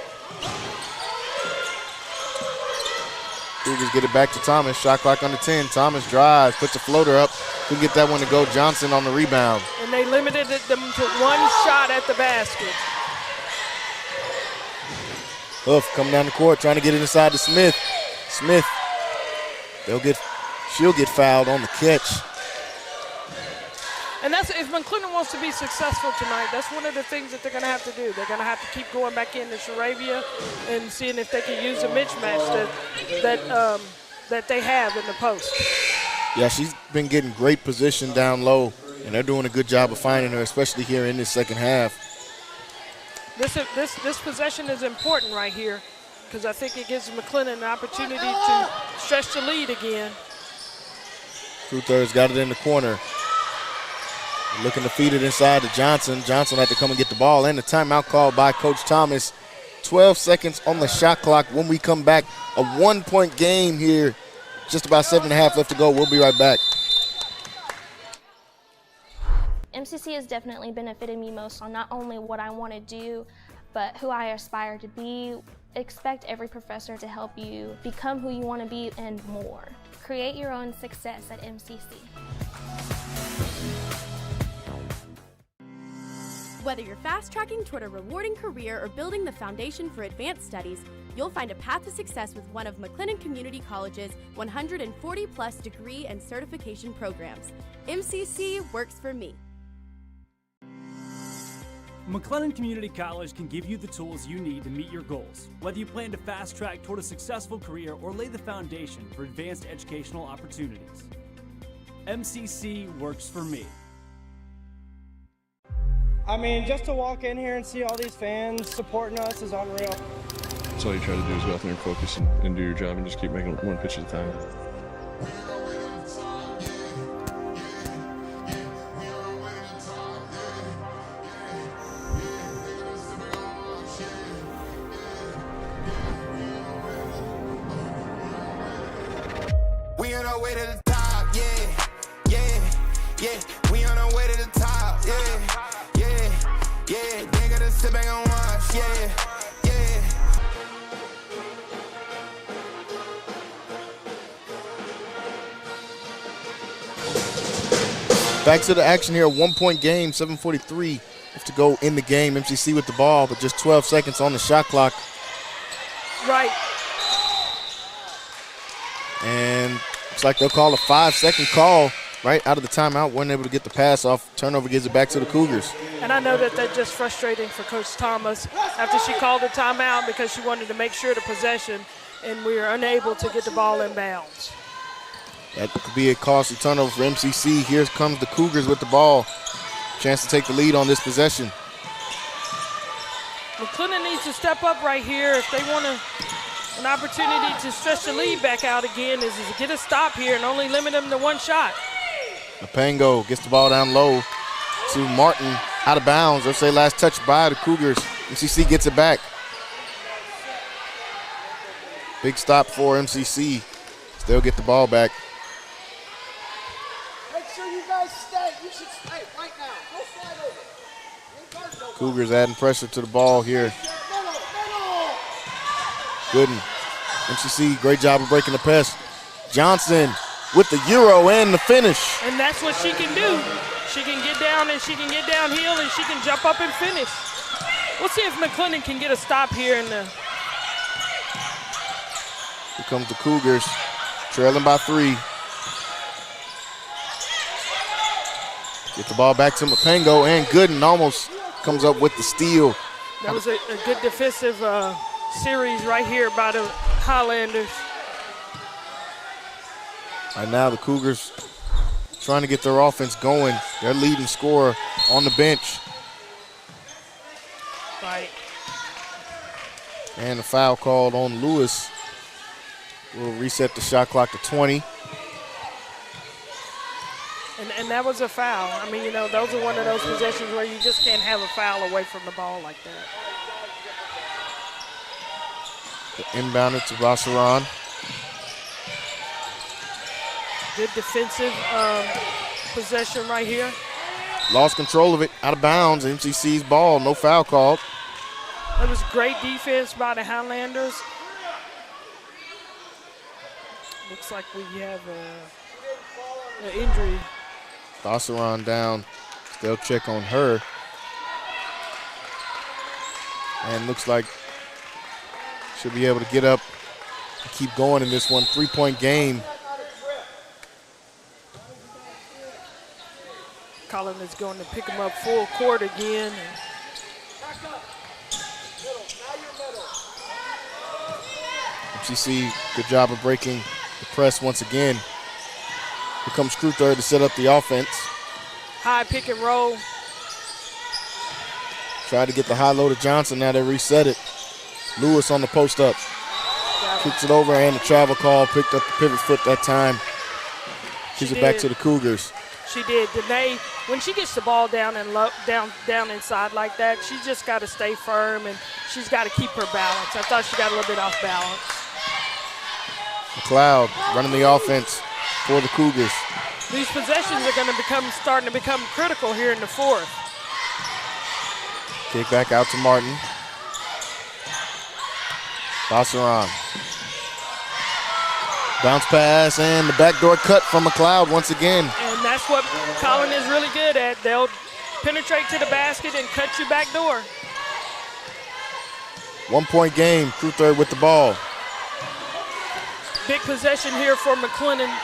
Cougars get it back to Thomas. Shot clock under 10. Thomas drives, puts a floater up. Couldn't get that one to go. Johnson on the rebound. And they limited them to 1 shot at the basket. Huff coming down the court, trying to get it inside to Smith. Smith, she'll get fouled on the catch. And that's if McLennan wants to be successful tonight, that's one of the things that they're going to have to do. They're going to have to keep going back into Sharavia and seeing if they can use a mismatch that they have in the post. Yeah, she's been getting great position down low, and they're doing a good job of finding her, especially here in this second half. This possession is important right here because I think it gives McLennan an opportunity to stretch the lead again. Cruther's got it in the corner. Looking to feed it inside to Johnson. Johnson had to come and get the ball, and the timeout called by Coach Thomas. 12 seconds on the shot clock. When we come back, a 1-point game here. Just about 7.5 left to go. We'll be right back. MCC has definitely benefited me most on not only what I want to do, but who I aspire to be. Expect every professor to help you become who you want to be and more. Create your own success at MCC. Whether you're fast-tracking toward a rewarding career or building the foundation for advanced studies, you'll find a path to success with one of McLennan Community College's 140-plus degree and certification programs. MCC works for me. McLennan Community College can give you the tools you need to meet your goals, whether you plan to fast-track toward a successful career or lay the foundation for advanced educational opportunities. MCC works for me. I mean, just to walk in here and see all these fans supporting us is unreal. That's all you try to do is go out there and focus and do your job and just keep making one pitch at a time. We on our way to the top, yeah, yeah, yeah. We on our way to the top, yeah, yeah, yeah. They gotta sit back and watch, yeah, yeah. Back to the action here, 1-point game, 7:43 left to go in the game. MCC with the ball, but just 12 seconds on the shot clock. Right. And looks like they'll call a 5-second call right out of the timeout. Wasn't able to get the pass off. Turnover gives it back to the Cougars. And I know that that's just frustrating for Coach Thomas after she called the timeout because she wanted to make sure the possession, and we were unable to get the ball in bounds. That could be a costly turnover for MCC. Here comes the Cougars with the ball. Chance to take the lead on this possession. McLennan needs to step up right here if they want an opportunity to stretch the lead back out again, is to get a stop here and only limit them to one shot. Mapango gets the ball down low to Martin, out of bounds. Let's say last touch by the Cougars. MCC gets it back. Big stop for MCC. They'll get the ball back. Make sure you guys stay. You should stay right now. Go slide over. Cougars adding pressure to the ball here. Gooden. MCC, great job of breaking the press. Johnson with the Euro and the finish. And that's what she can do. She can get down and she can get downhill and she can jump up and finish. We'll see if McLennan can get a stop here. Here comes the Cougars, trailing by 3. Get the ball back to Mapango, and Gooden almost comes up with the steal. That was a good defensive series right here by the Highlanders. Right now the Cougars trying to get their offense going. Their leading scorer on the bench. Right. And a foul called on Lewis. We'll reset the shot clock to 20. And that was a foul. I mean, you know, those are one of those possessions where you just can't have a foul away from the ball like that. Inbounded to Rossaron. Good defensive possession right here. Lost control of it, out of bounds. MCC's ball, no foul called. It was great defense by the Highlanders. Looks like we have an injury. Rossaron down. They'll check on her. And looks like she'll be able to get up and keep going in this one. 3-point game. Collin is going to pick him up full court again. MCC, good job of breaking the press once again. Here comes Cruther to set up the offense. High pick and roll. Tried to get the high low to Johnson. Now they reset it. Lewis on the post up. Kicks it over and the travel call. Picked up the pivot foot that time. Gives it back to the Cougars. She did. Danae, when she gets the ball down and down inside like that, she's just got to stay firm and she's got to keep her balance. I thought she got a little bit off balance. McLeod running the offense for the Cougars. These possessions are going to starting to become critical here in the fourth. Kick back out to Martin. Bassaran. Bounce pass and the backdoor cut from McLeod once again. And that's what Collin is really good at. They'll penetrate to the basket and cut you back door. 1 point game, Crew Third with the ball. Big possession here for McLennan.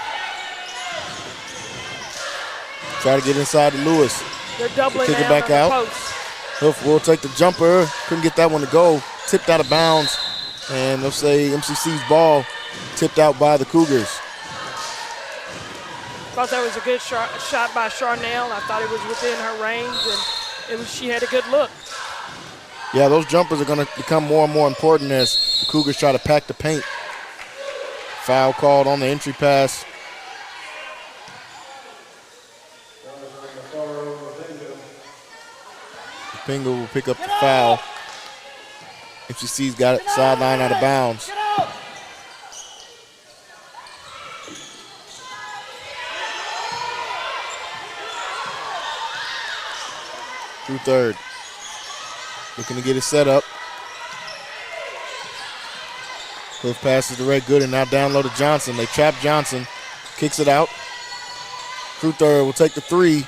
Try to get inside to Lewis. They're doubling kick it down back on the out. post. Huff will take the jumper. Couldn't get that one to go. Tipped out of bounds. And they'll say MCC's ball tipped out by the Cougars. Thought that was a good shot by Charnel. I thought it was within her range, and she had a good look. Yeah, those jumpers are going to become more and more important as the Cougars try to pack the paint. Foul called on the entry pass. Pinga will pick up the foul. MCC's got it sideline out of bounds. Crew Third. Looking to get it set up. Cliff passes to Red Good and now down low to Johnson. They trap Johnson. Kicks it out. Crew Third will take the three.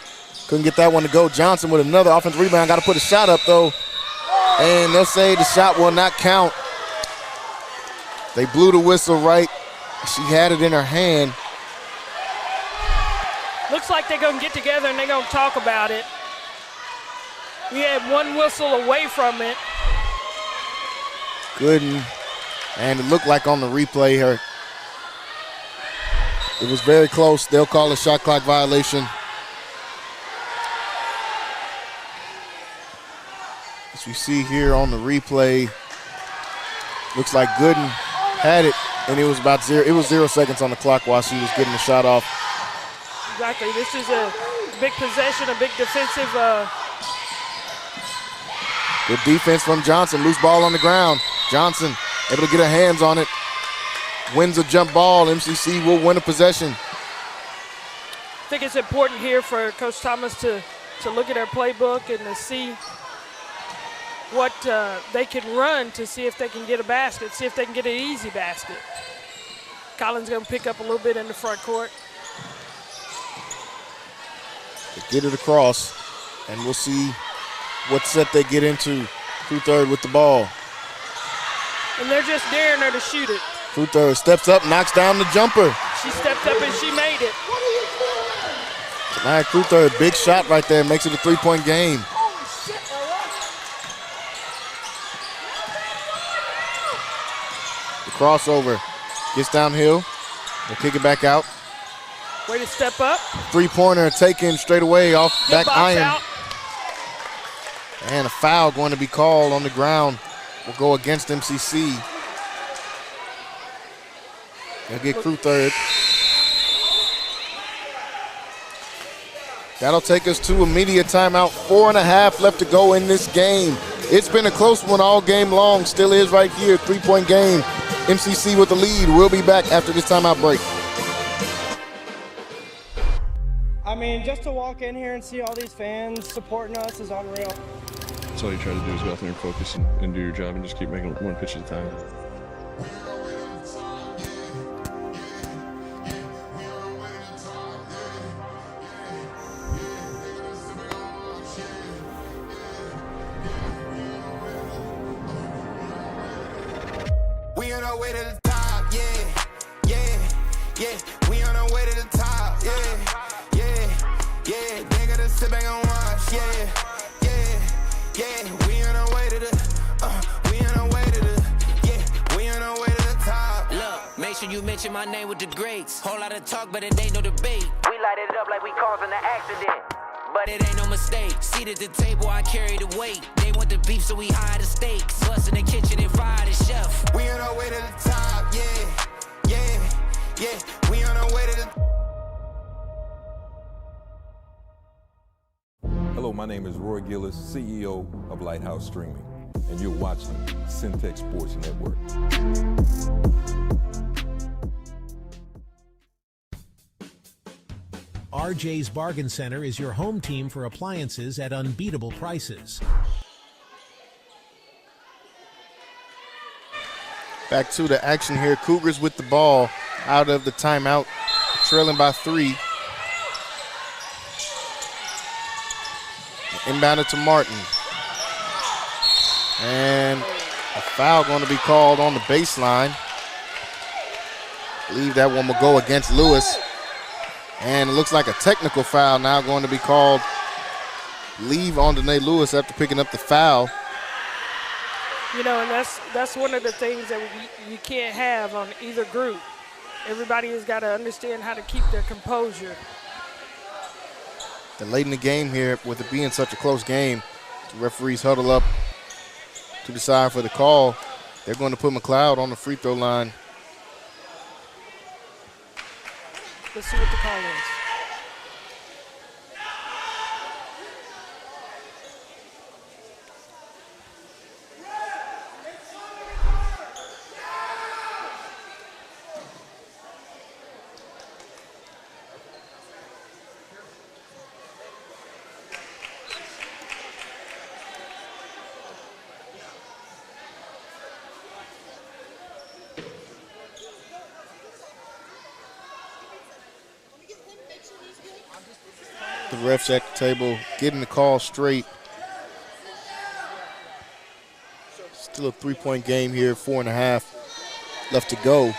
Couldn't get that one to go. Johnson with another offensive rebound. Got to put a shot up, though. And they'll say the shot will not count. They blew the whistle right. She had it in her hand. Looks like they're going to get together and they're going to talk about it. We had one whistle away from it. Gooden. And it looked like on the replay, it was very close. They'll call a shot clock violation. As we see here on the replay, looks like Gooden had it, and it was about 0 seconds on the clock while she was getting the shot off. Exactly. This is a big possession, a big defensive. Good defense from Johnson. Loose ball on the ground. Johnson able to get her hands on it. Wins a jump ball. MCC will win a possession. I think it's important here for Coach Thomas to look at their playbook and to see what they can run to see if they can get a basket, see if they can get an easy basket. Collin's going to pick up a little bit in the front court. They get it across, and we'll see what set they get into. Crew Third with the ball. And they're just daring her to shoot it. Crew Third steps up, knocks down the jumper. She stepped up and she made it. Tonight, Crew Third, big shot right there, makes it a 3-point game. The crossover gets downhill. They'll kick it back out. Way to step up. Three-pointer taken straight away off back iron. Out. And a foul going to be called on the ground. Will go against MCC. They'll get Crew Third. That'll take us to a media timeout. 4.5 left to go in this game. It's been a close one all game long. Still is right here. 3-point game. MCC with the lead. We'll be back after this timeout break. I mean, just to walk in here and see all these fans supporting us is unreal. That's all you try to do is go out there and focus and do your job and just keep making one pitch at a time. We on our way to the top, yeah, yeah, yeah. We on our way to the top, yeah, yeah, yeah. They gotta sit back and watch, yeah. Yeah, we on our way to the, we on our way to the, yeah, we on our way to the top. Look, make sure you mention my name with the greats. Whole lot of talk, but it ain't no debate. We light it up like we causing an accident, but it ain't no mistake. Seat at the table, I carry the weight. They want the beef, so we hide the stakes. Bust in the kitchen and fire the chef. We on our way to the top, yeah, yeah, yeah. We on our way to the. my name is Roy Gillis, CEO of Lighthouse Streaming, and you're watching Centex Sports Network. RJ's Bargain Center is your home team for appliances at unbeatable prices. Back to the action here. Cougars with the ball out of the timeout, trailing by 3. Inbounded to Martin. And a foul going to be called on the baseline. I believe that one will go against Lewis. And it looks like a technical foul now going to be called. Leave on Danae Lewis after picking up the foul. You know, and that's one of the things that you can't have on either group. Everybody has got to understand how to keep their composure. And late in the game here, with it being such a close game, the referees huddle up to decide for the call. They're going to put McLeod on the free throw line. Let's see what the call is. The refs at the table getting the call straight. Still a 3-point game here, 4.5 left to go.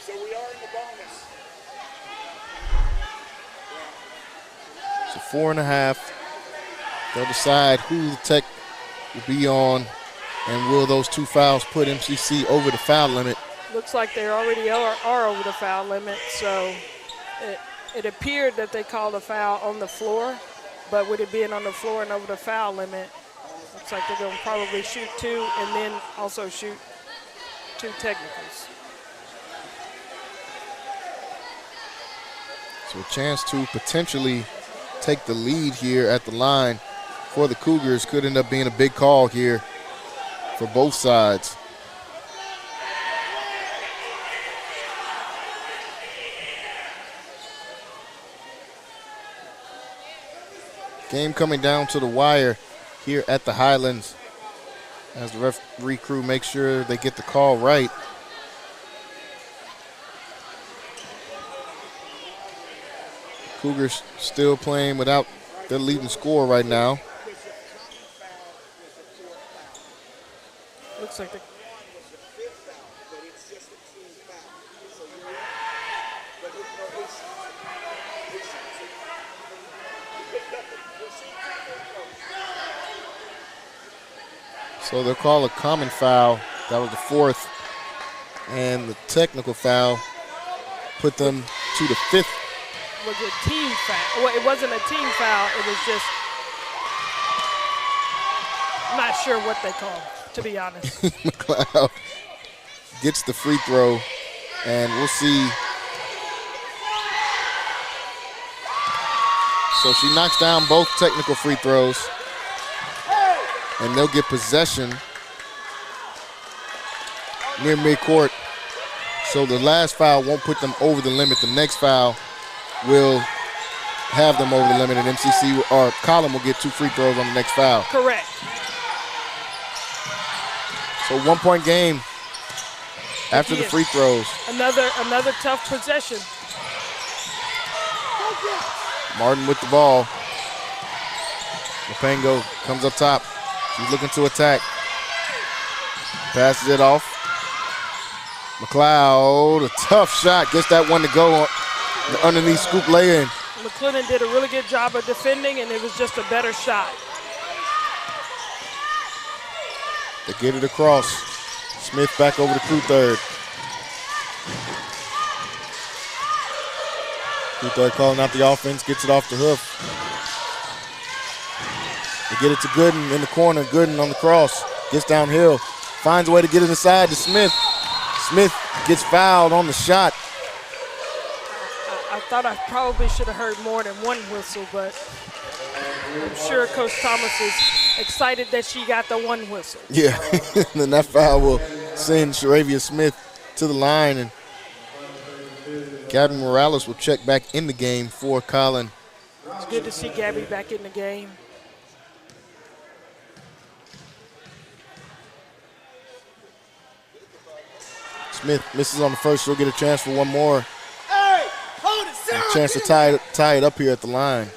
So we are in the bonus. So 4.5. They'll decide who the tech will be on, and will those 2 fouls put MCC over the foul limit? Looks like they already are over the foul limit, so it appeared that they called a foul on the floor, but with it being on the floor and over the foul limit, looks like they're going to probably shoot 2 and then also shoot 2 technicals. So a chance to potentially take the lead here at the line for the Cougars. Could end up being a big call here for both sides. Game coming down to the wire here at the Highlands as the referee crew makes sure they get the call right. Cougars still playing without their leading scorer right now. Looks like the So they'll call a common foul. That was the 4th. And the technical foul put them to the 5th. was a team foul. Well, it wasn't a team foul. It was just, I'm not sure what they called, to be honest. McLeod gets the free throw, and we'll see. So she knocks down both technical free throws, and they'll get possession near midcourt. So the last foul won't put them over the limit. The next foul will have them over the limit, and MCC or Collin will get 2 free throws on the next foul. Correct. So 1-point game after the free throws. Another tough possession. Martin with the ball. Mapengo comes up top. She's looking to attack. Passes it off. McLeod, a tough shot. Gets that one to go. The underneath scoop lay-in. McLennan did a really good job of defending, and it was just a better shot. They get it across. Smith back over the crew third. Crew third calling out the offense, gets it off the hoof. They get it to Gooden in the corner. Gooden on the cross. Gets downhill. Finds a way to get it inside to Smith. Smith gets fouled on the shot. I thought I probably should have heard more than one whistle, but I'm sure Coach Thomas is excited that she got the one whistle. Yeah, and then that foul will send Sharavia Smith to the line, and Gabby Morales will check back in the game for Collin. It's good to see Gabby back in the game. Smith misses on the first. She'll get a chance for one more. Hey, hold it, Sarah. A chance to tie it up here at the line.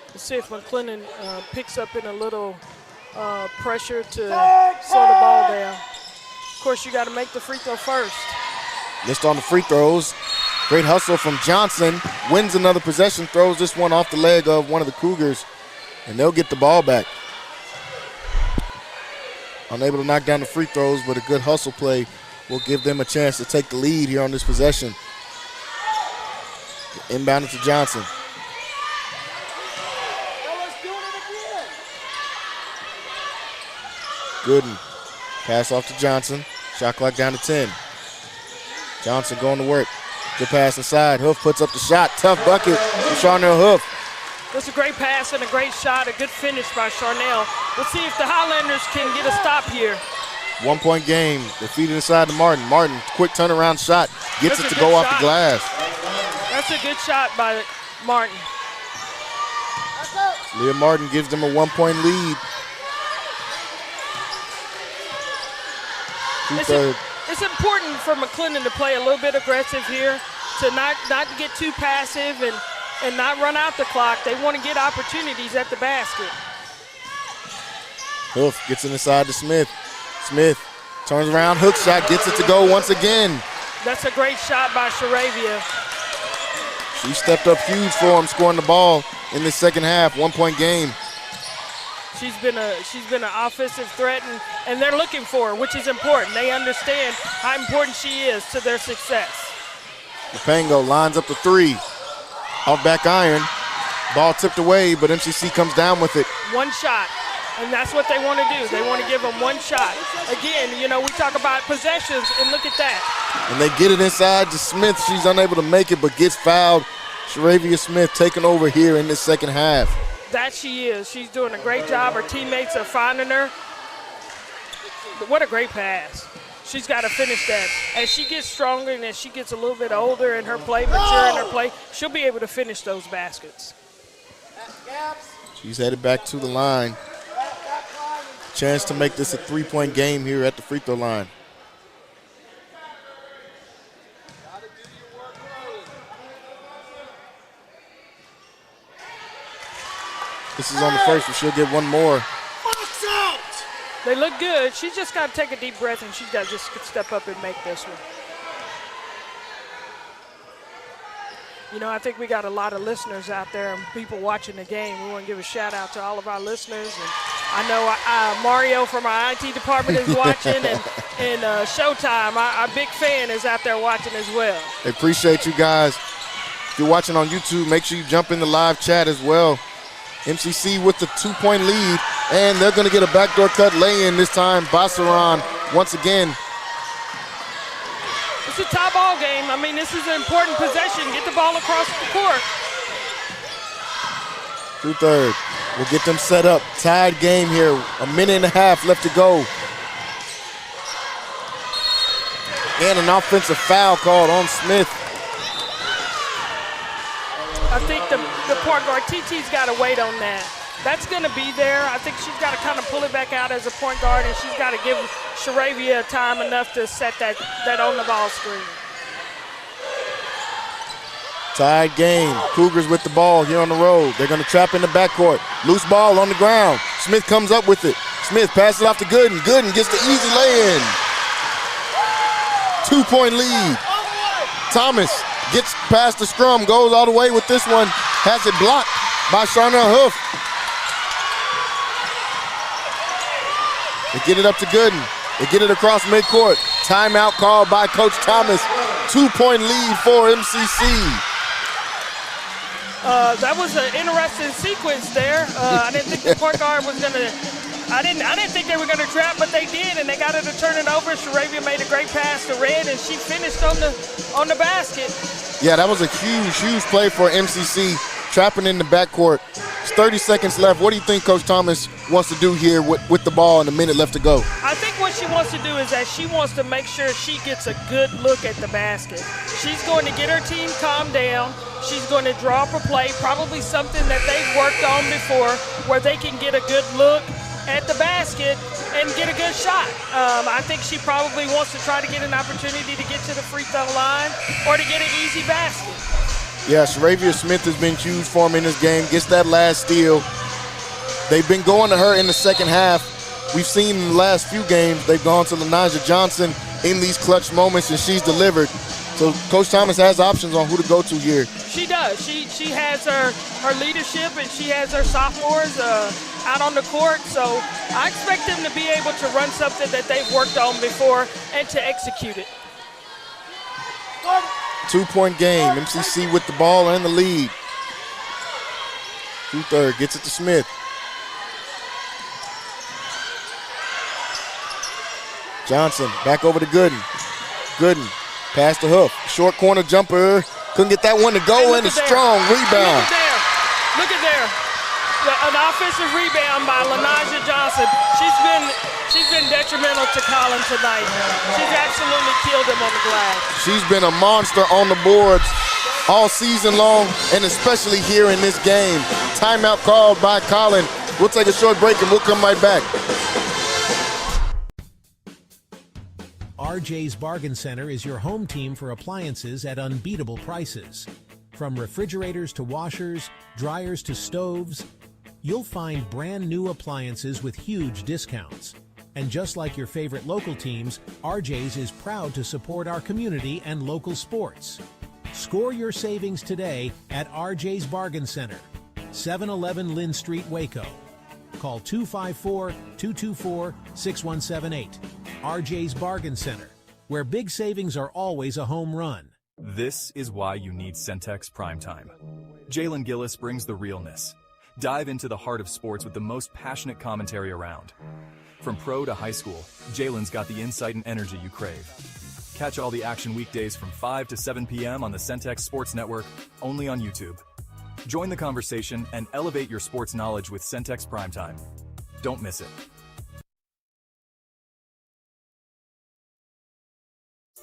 Let's see if McLennan picks up in a little pressure to slow the ball down. Of course, you got to make the free throw first. Missed on the free throws. Great hustle from Johnson. Wins another possession, throws this one off the leg of one of the Cougars, and they'll get the ball back. Unable to knock down the free throws, but a good hustle play will give them a chance to take the lead here on this possession. Inbounded to Johnson. Gooden. Pass off to Johnson. Shot clock down to 10. Johnson going to work. Good pass inside. Hoof puts up the shot. Tough bucket from Charnel Hoof. That's a great pass and a great shot, a good finish by Charnel. We'll see if the Highlanders can get a stop here. 1 point game. They feed it inside to Martin. Martin, quick turnaround shot. Gets it to go off the glass. That's a good shot by Martin. Leah Martin gives them a 1 point lead. It's important for McLennan to play a little bit aggressive here, to not get too passive and not run out the clock. They want to get opportunities at the basket. Hoof gets it inside to Smith. Smith turns around, hook shot, gets it to go once again. That's a great shot by Sharavia. She stepped up huge for him, scoring the ball in the second half. 1 point game. She's been an offensive threat, and they're looking for her, which is important. They understand how important she is to their success. Lupango lines up the three. Off back iron. Ball tipped away, but MCC comes down with it. One shot, and that's what they want to do. They want to give them one shot. Again, you know, we talk about possessions, and look at that. And they get it inside to Smith. She's unable to make it, but gets fouled. Sharavia Smith taking over here in this second half. That she is. She's doing a great job. Her teammates are finding her. What a great pass. She's got to finish that. As she gets stronger and as she gets a little bit older in her play, mature in her play, she'll be able to finish those baskets. She's headed back to the line. Chance to make this a 3 point game here at the free throw line. This is on the first, but she'll get one more. They look good. She's just got to take a deep breath, and she's got to just step up and make this one. You know, I think we got a lot of listeners out there and people watching the game. We want to give a shout out to all of our listeners. And I know Mario from our IT department is watching, and Showtime, our big fan, is out there watching as well. I appreciate you guys. If you're watching on YouTube, make sure you jump in the live chat as well. MCC with the 2 point lead, and they're going to get a backdoor cut lay-in this time. Bassaran once again. It's a tie ball game. I mean, this is an important possession. Get the ball across the court. 2/3. We'll get them set up. Tied game here. A minute and a half left to go. And an offensive foul called on Smith. I think the point guard, TT's got to wait on that. That's going to be there. I think she's got to kind of pull it back out as a point guard, and she's got to give Sharavia time enough to set that on-the-ball screen. Tied game. Cougars with the ball here on the road. They're going to trap in the backcourt. Loose ball on the ground. Smith comes up with it. Smith passes it off to Gooden. Gooden gets the easy lay-in. 2 point lead. Thomas gets past the scrum, goes all the way with this one. Has it blocked by Charnel Hoof. They get it up to Gooden. They get it across midcourt. Timeout called by Coach Thomas. 2 point lead for MCC. That was an interesting sequence there. I didn't think the point guard was going to I didn't think they were going to trap, but they did, and they got her to turn it over. Sharavia made a great pass to Red, and she finished on the basket. Yeah, that was a huge play for MCC, trapping in the backcourt. It's 30 seconds left. What do you think Coach Thomas wants to do here with the ball and a minute left to go? I think what she wants to do is that she wants to make sure she gets a good look at the basket. She's going to get her team calmed down. She's going to draw up a play, probably something that they've worked on before, where they can get a good look at the basket and get a good shot. I think she probably wants to try to get an opportunity to get to the free throw line or to get an easy basket. Yeah, Sharavia Smith has been huge for him in this game. Gets that last steal. They've been going to her in the second half. We've seen in the last few games, they've gone to Lanaja Johnson in these clutch moments, and she's delivered. So Coach Thomas has options on who to go to here. She does. She has her leadership, and she has her sophomores out on the court. So I expect them to be able to run something that they've worked on before and to execute it. 2-point game. MCC with the ball and the lead. Two-third gets it to Smith. Johnson back over to Gooden. Gooden pass to Huff. Short corner jumper. Couldn't get that one to go, and a strong rebound. Look at there. An offensive rebound by Lanaja Johnson. She's been detrimental to Collin tonight. She's absolutely killed him on the glass. She's been a monster on the boards all season long, and especially here in this game. Timeout called by Collin. We'll take a short break and we'll come right back. RJ's Bargain Center is your home team for appliances at unbeatable prices. From refrigerators to washers, dryers to stoves, you'll find brand new appliances with huge discounts. And just like your favorite local teams, RJ's is proud to support our community and local sports. Score your savings today at RJ's Bargain Center, 711 Lynn Street, Waco. Call 254-224-6178. RJ's Bargain Center, where big savings are always a home run. This is why you need Centex Primetime. Jalen Gillis brings the realness. Dive into the heart of sports with the most passionate commentary around. From pro to high school, Jalen's got the insight and energy you crave. Catch all the action weekdays from 5 to 7 p.m. on the Centex Sports Network, only on YouTube. Join the conversation and elevate your sports knowledge with Centex Primetime. Don't miss it.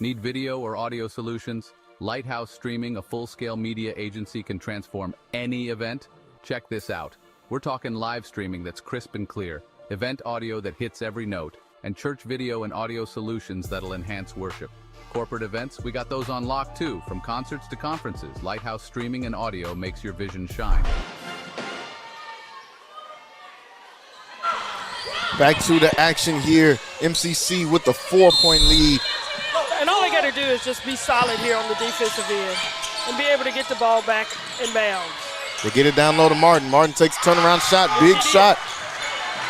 Need video or audio solutions? Lighthouse Streaming, a full-scale media agency, can transform any event. Check this out. We're talking live streaming that's crisp and clear, event audio that hits every note, and church video and audio solutions that'll enhance worship. Corporate events, we got those on lock too. From concerts to conferences, Lighthouse Streaming and audio makes your vision shine. Back to the action here. MCC with the 4-point lead. And all they got to do is just be solid here on the defensive end and be able to get the ball back in bounds. They get it down low to Martin. Martin takes a turnaround shot, big shot,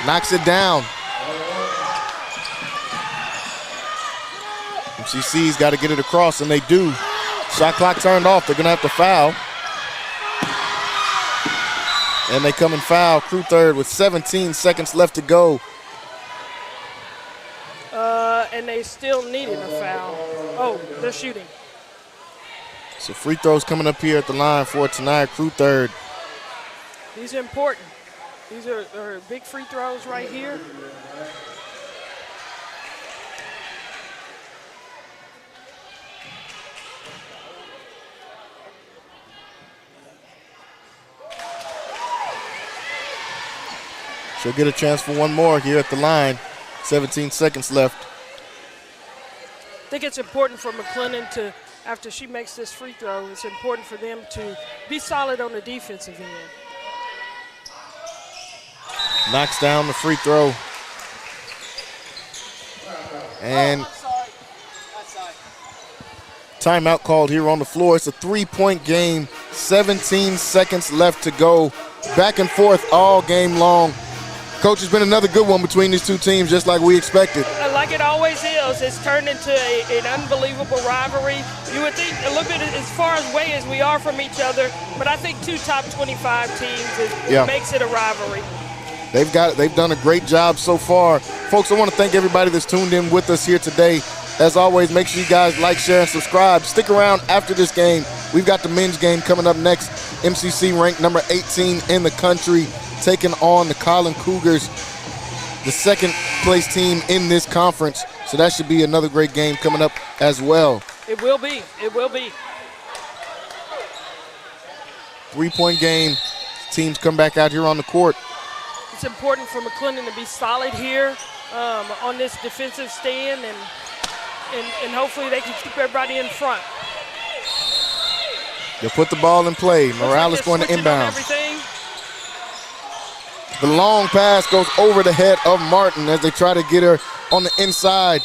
knocks it down. MCC's got to get it across, and they do. Shot clock turned off. They're going to have to foul. And they come and foul Crew Third with 17 seconds left to go. And they still needed a foul. Oh, they're shooting. So free throws coming up here at the line for tonight. Crew Third. These are important. These are big free throws right here. She'll get a chance for one more here at the line. 17 seconds left. I think it's important for McLennan to, after she makes this free throw, it's important for them to be solid on the defensive end. Knocks down the free throw. And timeout called here on the floor. It's a 3-point game. 17 seconds left to go. Back and forth all game long. Coach, it's been another good one between these two teams, just like we expected. Like it always is. close. It's turned into an unbelievable rivalry. You would think a little bit as far away as we are from each other, but I think two top 25 teams makes it a rivalry. They've done a great job so far. Folks, I want to thank everybody that's tuned in with us here today. As always, make sure you guys like, share, and subscribe. Stick around after this game. We've got the men's game coming up next. MCC ranked number 18 in the country, taking on the Collin Cougars, the second place team in this conference. So that should be another great game coming up as well. It will be. It will be. 3-point game. Teams come back out here on the court. It's important for McLennan to be solid here on this defensive stand, and hopefully they can keep everybody in front. They'll put the ball in play. Morales going to inbound. The long pass goes over the head of Martin as they try to get her on the inside.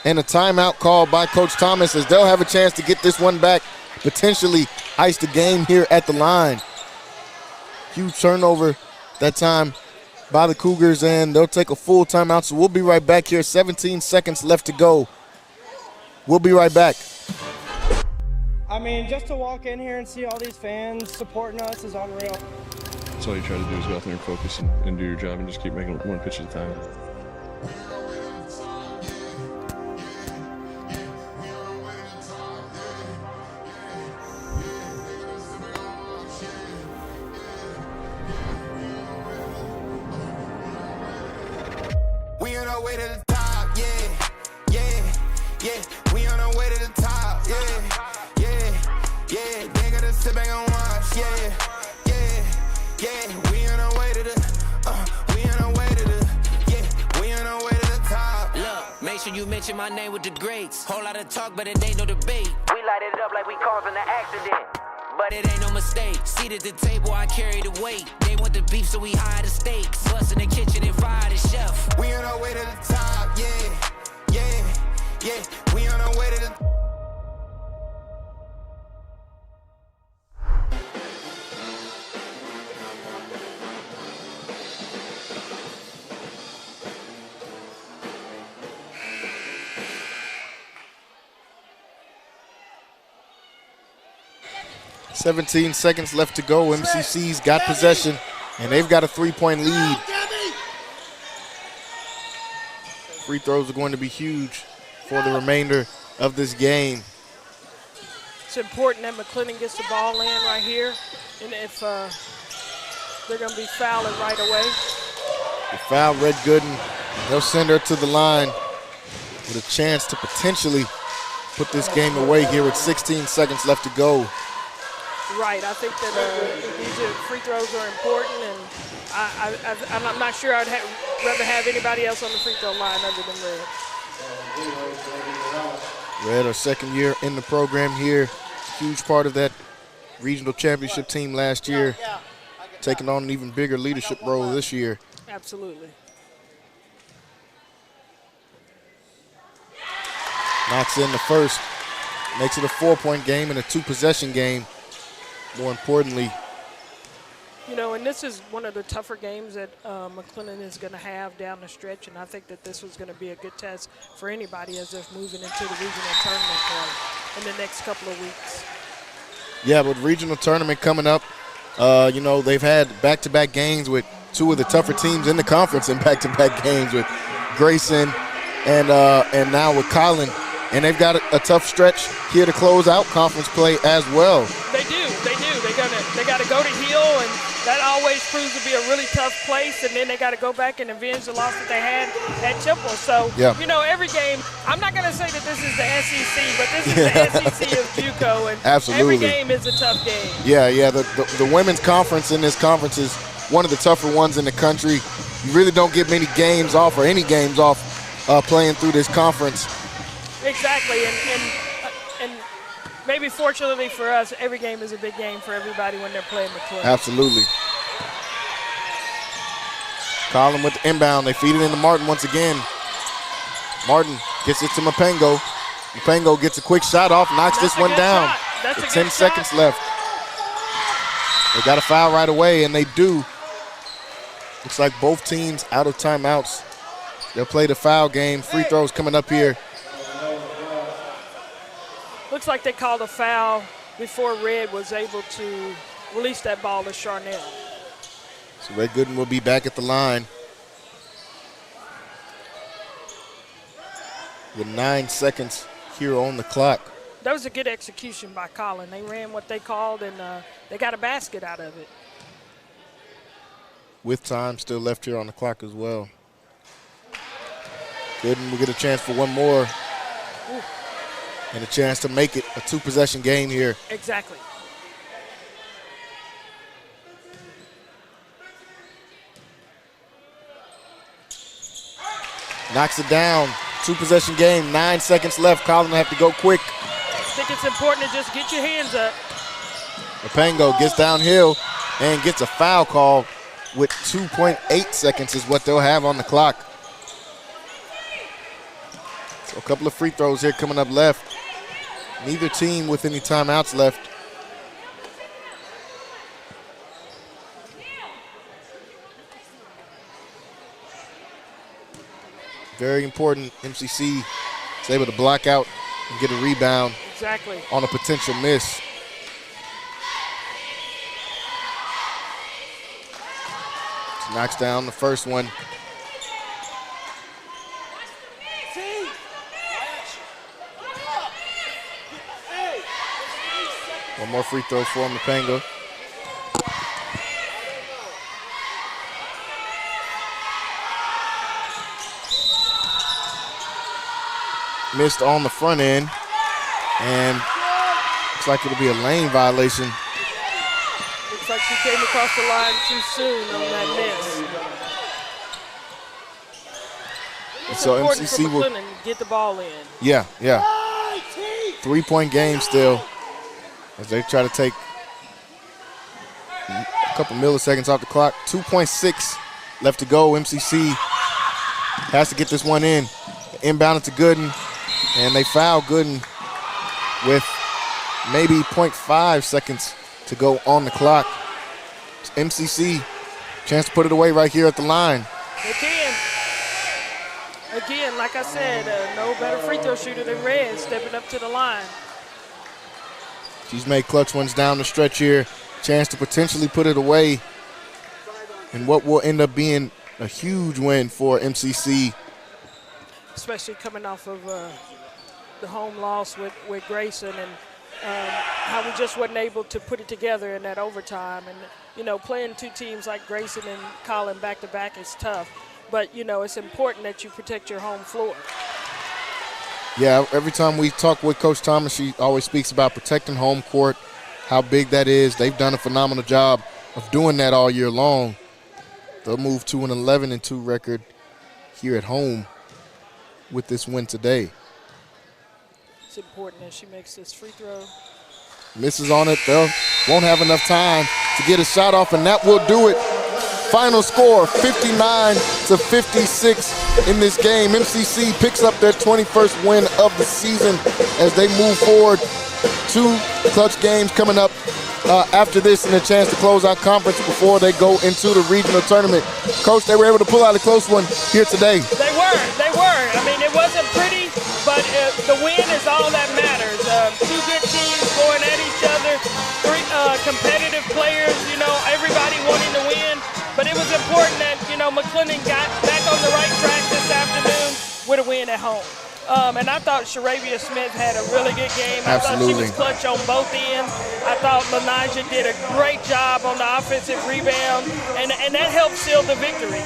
And a timeout called by Coach Thomas as they'll have a chance to get this one back, potentially ice the game here at the line. Huge turnover that time by the Cougars, and they'll take a full timeout. So we'll be right back here. 17 seconds left to go. We'll be right back. I mean, just to walk in here and see all these fans supporting us is unreal. That's all you try to do is go out there and focus and do your job and just keep making one pitch at a time. We on our way to the top, yeah, yeah, yeah. We on our way to the top, yeah, yeah, yeah. They gotta sit back and watch, yeah, yeah, yeah. We on our way to the, we on our way to the, yeah, we on our way to the top. Look, make sure you mention my name with the greats. Whole lot of talk, but it ain't no debate. We light it up like we causing an accident, but it ain't no mistake. Seated at the table, I carry the weight. They want the beef, so we hide the stakes. Bust in the kitchen and fire the chef. We on our way to the top, yeah, yeah, yeah. We on our way to the 17 seconds left to go. MCC's got possession, and they've got a 3-point lead. Free throws are going to be huge for the remainder of this game. It's important that McLennan gets the ball in right here, and if they're going to be fouling right away. They foul Red Gooden. They'll send her to the line with a chance to potentially put this game away here with 16 seconds left to go. Right, I think that these free throws are important, and I'm not sure I'd rather have anybody else on the free throw line other than Red. Red, our second year in the program here, huge part of that regional championship team last year, taking on an even bigger leadership role this year. Absolutely. Knocks in the first, makes it a 4-point game and a 2-possession game. More importantly, you know, and this is one of the tougher games that McLennan is going to have down the stretch, and I think that this was going to be a good test for anybody as they're moving into the regional tournament play in the next couple of weeks. Yeah, but regional tournament coming up, you know, they've had back-to-back games with two of the tougher teams in the conference in back-to-back games with Grayson and now with Collin. And they've got a tough stretch here to close out conference play as well. They do. They got to go to Hill, and that always proves to be a really tough place. And then they got to go back and avenge the loss that they had at Chippewa. So, you know, every game, I'm not going to say that this is the SEC, but this is the SEC of JUCO, and absolutely, every game is a tough game. Yeah. The women's conference in this conference is one of the tougher ones in the country. You really don't get many games off or any games off playing through this conference. Exactly, and maybe fortunately for us, every game is a big game for everybody when they're playing McLennan. Absolutely. Collin with the inbound. They feed it into Martin once again. Martin gets it to Mapengo. Mapengo gets a quick shot off, knocks this one down. With 10 seconds left. They got a foul right away, and they do. Looks like both teams out of timeouts. They'll play the foul game. Free throws coming up here. Looks like they called a foul before Red was able to release that ball to Charnel. So Red Gooden will be back at the line with 9 seconds here on the clock. That was a good execution by Collin. They ran what they called, and they got a basket out of it. With time still left here on the clock as well. Gooden will get a chance for one more. Ooh. And a chance to make it a 2-possession game here. Exactly. Knocks it down. 2-possession game. 9 seconds left. Collin will have to go quick. I think it's important to just get your hands up. Mapango gets downhill and gets a foul call with 2.8 seconds is what they'll have on the clock. So a couple of free throws here coming up left. Neither team with any timeouts left. Very important. MCC is able to block out and get a rebound. Exactly. On a potential miss. Knocks down the first one. One more free throw for Mapango. Missed on the front end, and looks like it'll be a lane violation. Looks like she came across the line too soon on that miss. It's so important MCC for McLennan to get the ball in. Yeah. 3-point game still as they try to take a couple milliseconds off the clock. 2.6 left to go. MCC has to get this one in. Inbound it to Gooden, and they foul Gooden with maybe 0.5 seconds to go on the clock. MCC, chance to put it away right here at the line. They can. Again, like I said, no better free throw shooter than Red stepping up to the line. She's made clutch ones down the stretch here. Chance to potentially put it away in what will end up being a huge win for MCC. Especially coming off of the home loss with Grayson, and how we just wasn't able to put it together in that overtime. And, you know, playing two teams like Grayson and Collin back-to-back is tough. But, you know, it's important that you protect your home floor. Yeah, every time we talk with Coach Thomas, she always speaks about protecting home court, how big that is. They've done a phenomenal job of doing that all year long. They'll move to an 11-2 record here at home with this win today. It's important that she makes this free throw. Misses on it. They won't have enough time to get a shot off, and that will do it. Final score, 59-56 in this game. MCC picks up their 21st win of the season as they move forward. 2 clutch games coming up after this, and a chance to close out conference before they go into the regional tournament. Coach, they were able to pull out a close one here today. They were. I mean, it wasn't pretty, but the win is all that matters. 2 good teams going at each other, 3 competitive players, you know, everybody wanting to win. But it was important that, you know, McLennan got back on the right track this afternoon with a win at home. And I thought Sharavia Smith had a really good game. Absolutely. I thought she was clutch on both ends. I thought Lanija did a great job on the offensive rebound, and that helped seal the victory.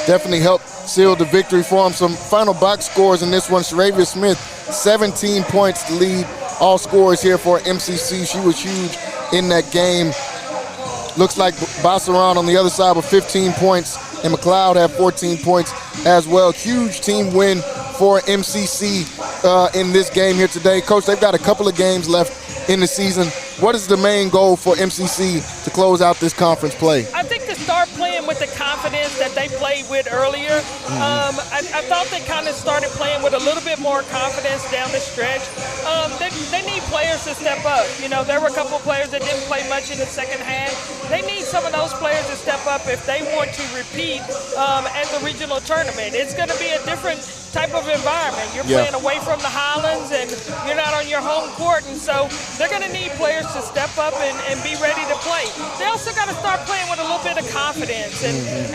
Definitely helped seal the victory for them. Some final box scores in this one. Sharavia Smith, 17 points to lead all scorers here for MCC. She was huge in that game. Looks like Bassaran on the other side with 15 points, and McLeod had 14 points as well. Huge team win for MCC in this game here today. Coach, they've got a couple of games left in the season. What is the main goal for MCC to close out this conference play? I think to start playing with the confidence that they played with earlier. I thought they kind of started playing with a little bit more confidence down the stretch. they need players to step up. You know, there were a couple of players that didn't play much in the second half. They need some of those players to step up if they want to repeat at the regional tournament. It's going to be a different type of environment. You're playing away from the Highlands, and you're not on your home court, and so they're going to need players to step up and be ready to play. They also got to start playing with a little bit of confidence,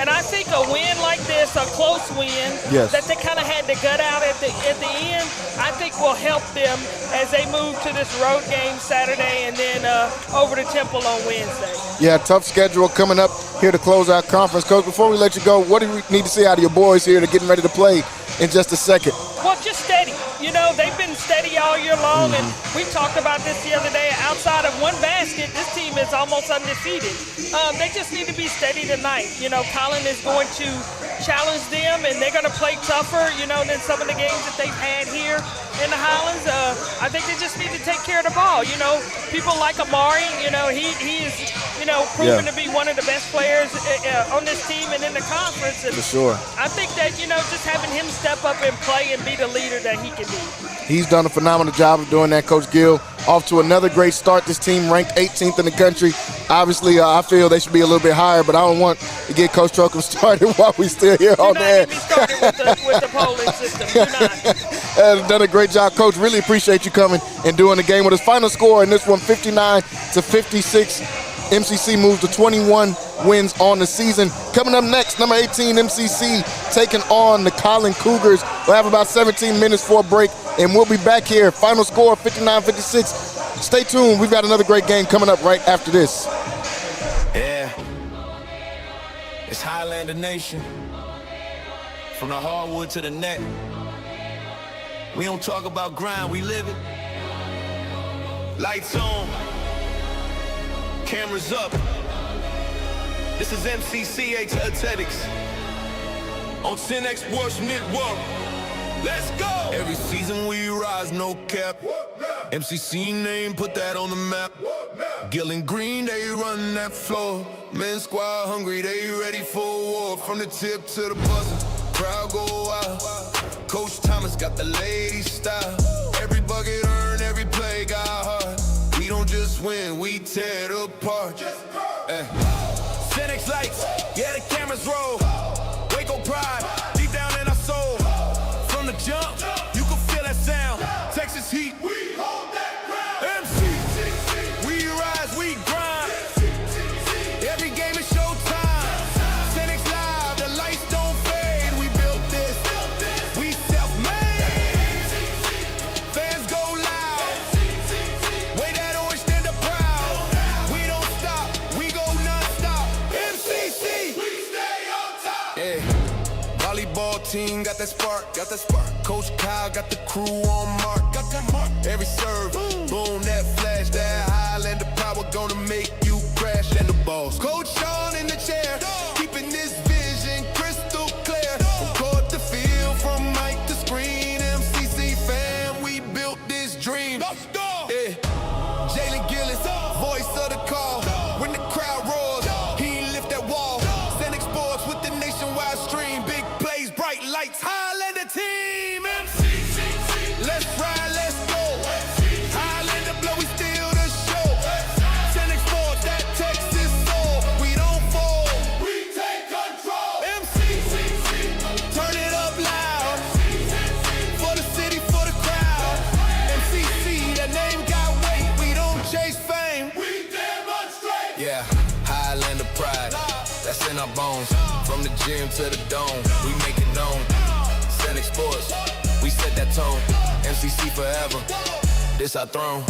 and I think a win like this, a close win that they kind of had to gut out at the end, I think will help them as they move to this road game Saturday and then over to Temple on Wednesday. Yeah, tough schedule coming up here to close our conference. Coach, before we let you go, what do we need to see out of your boys here to getting ready to play in just a second? Well, just steady. You know, they've been steady all year long, and we talked about this the other day. Outside of one basket, this team is almost undefeated. They just need to be steady tonight. You know, Collin is going to challenge them, and they're going to play tougher, you know, than some of the games that they've had here in the Highlands. I think they just need to take care of the ball. You know, people like Amari, you know, he is, you know, proven to be one of the best players on this team and in the conference. And for sure. I think that, you know, just having him step up and play and be the leader that he can be. He's done a phenomenal job of doing that, Coach Gill. Off to another great start. This team ranked 18th in the country. Obviously, I feel they should be a little bit higher, but I don't want to get Coach Trokum started while we're still here on there. Do not get me started with the polling system. Do not. Done a great job, Coach. Really appreciate you coming and doing the game with us. Final score in this one, 59-56. MCC moves to 21 wins on the season. Coming up next, number 18, MCC, taking on the Collin Cougars. We'll have about 17 minutes for a break, and we'll be back here. Final score, 59-56. Stay tuned. We've got another great game coming up right after this. Yeah, it's Highlander Nation. From the hardwood to the net. We don't talk about grind, we live it. Lights on. Cameras up. This is MCC Athletics on Centex Sports Network. Let's go! Every season we rise, no cap. MCC name, put that on the map. Gill and Green, they run that floor. Men squad hungry, they ready for war. From the tip to the buzzer, crowd go wild. Coach Thomas got the lady style. Every bucket earned, every play got hard. We don't just win, we tear it apart. Centex lights, yeah, the cameras roll. Waco pride, deep down in our soul. From the jump, you can feel that sound. Texas heat, we hold that ground. MCC, we rise, we grind. Every game is showtime. Centex live, the lights don't fade. We built this, we self-made. Fans go loud. Way that orange stand up proud. We don't stop, we go non-stop. MCC, we stay on top. Yeah, volleyball team got that spark, got that spark. Coach Kyle got the crew on mark, got that mark. Every serve, boom, that flash, that Highlander power gonna make you crash. And the balls, Coach Sean in the chair, keeping this vision crystal clear. From court to field, from mic to screen, MCC fam, we built this dream. Yeah. Jalen Gillis, voice of the call. When the crowd roars, he ain't lift that wall. Centex Sports with the nationwide stream. Big plays, bright lights, Highlander team. MCC, let's ride, let's go. Highlander blow, we steal the show. Centex Sports, that Texas soul. We don't fold, we take control. MCC, turn it up loud. For the city, for the crowd. MCC, that name got weight. We don't chase fame, we demonstrate. Yeah, Highlander pride, that's in our bones. From the gym to the dome, we make it known. Centex Sports, we set that tone. MCC forever, this our throne.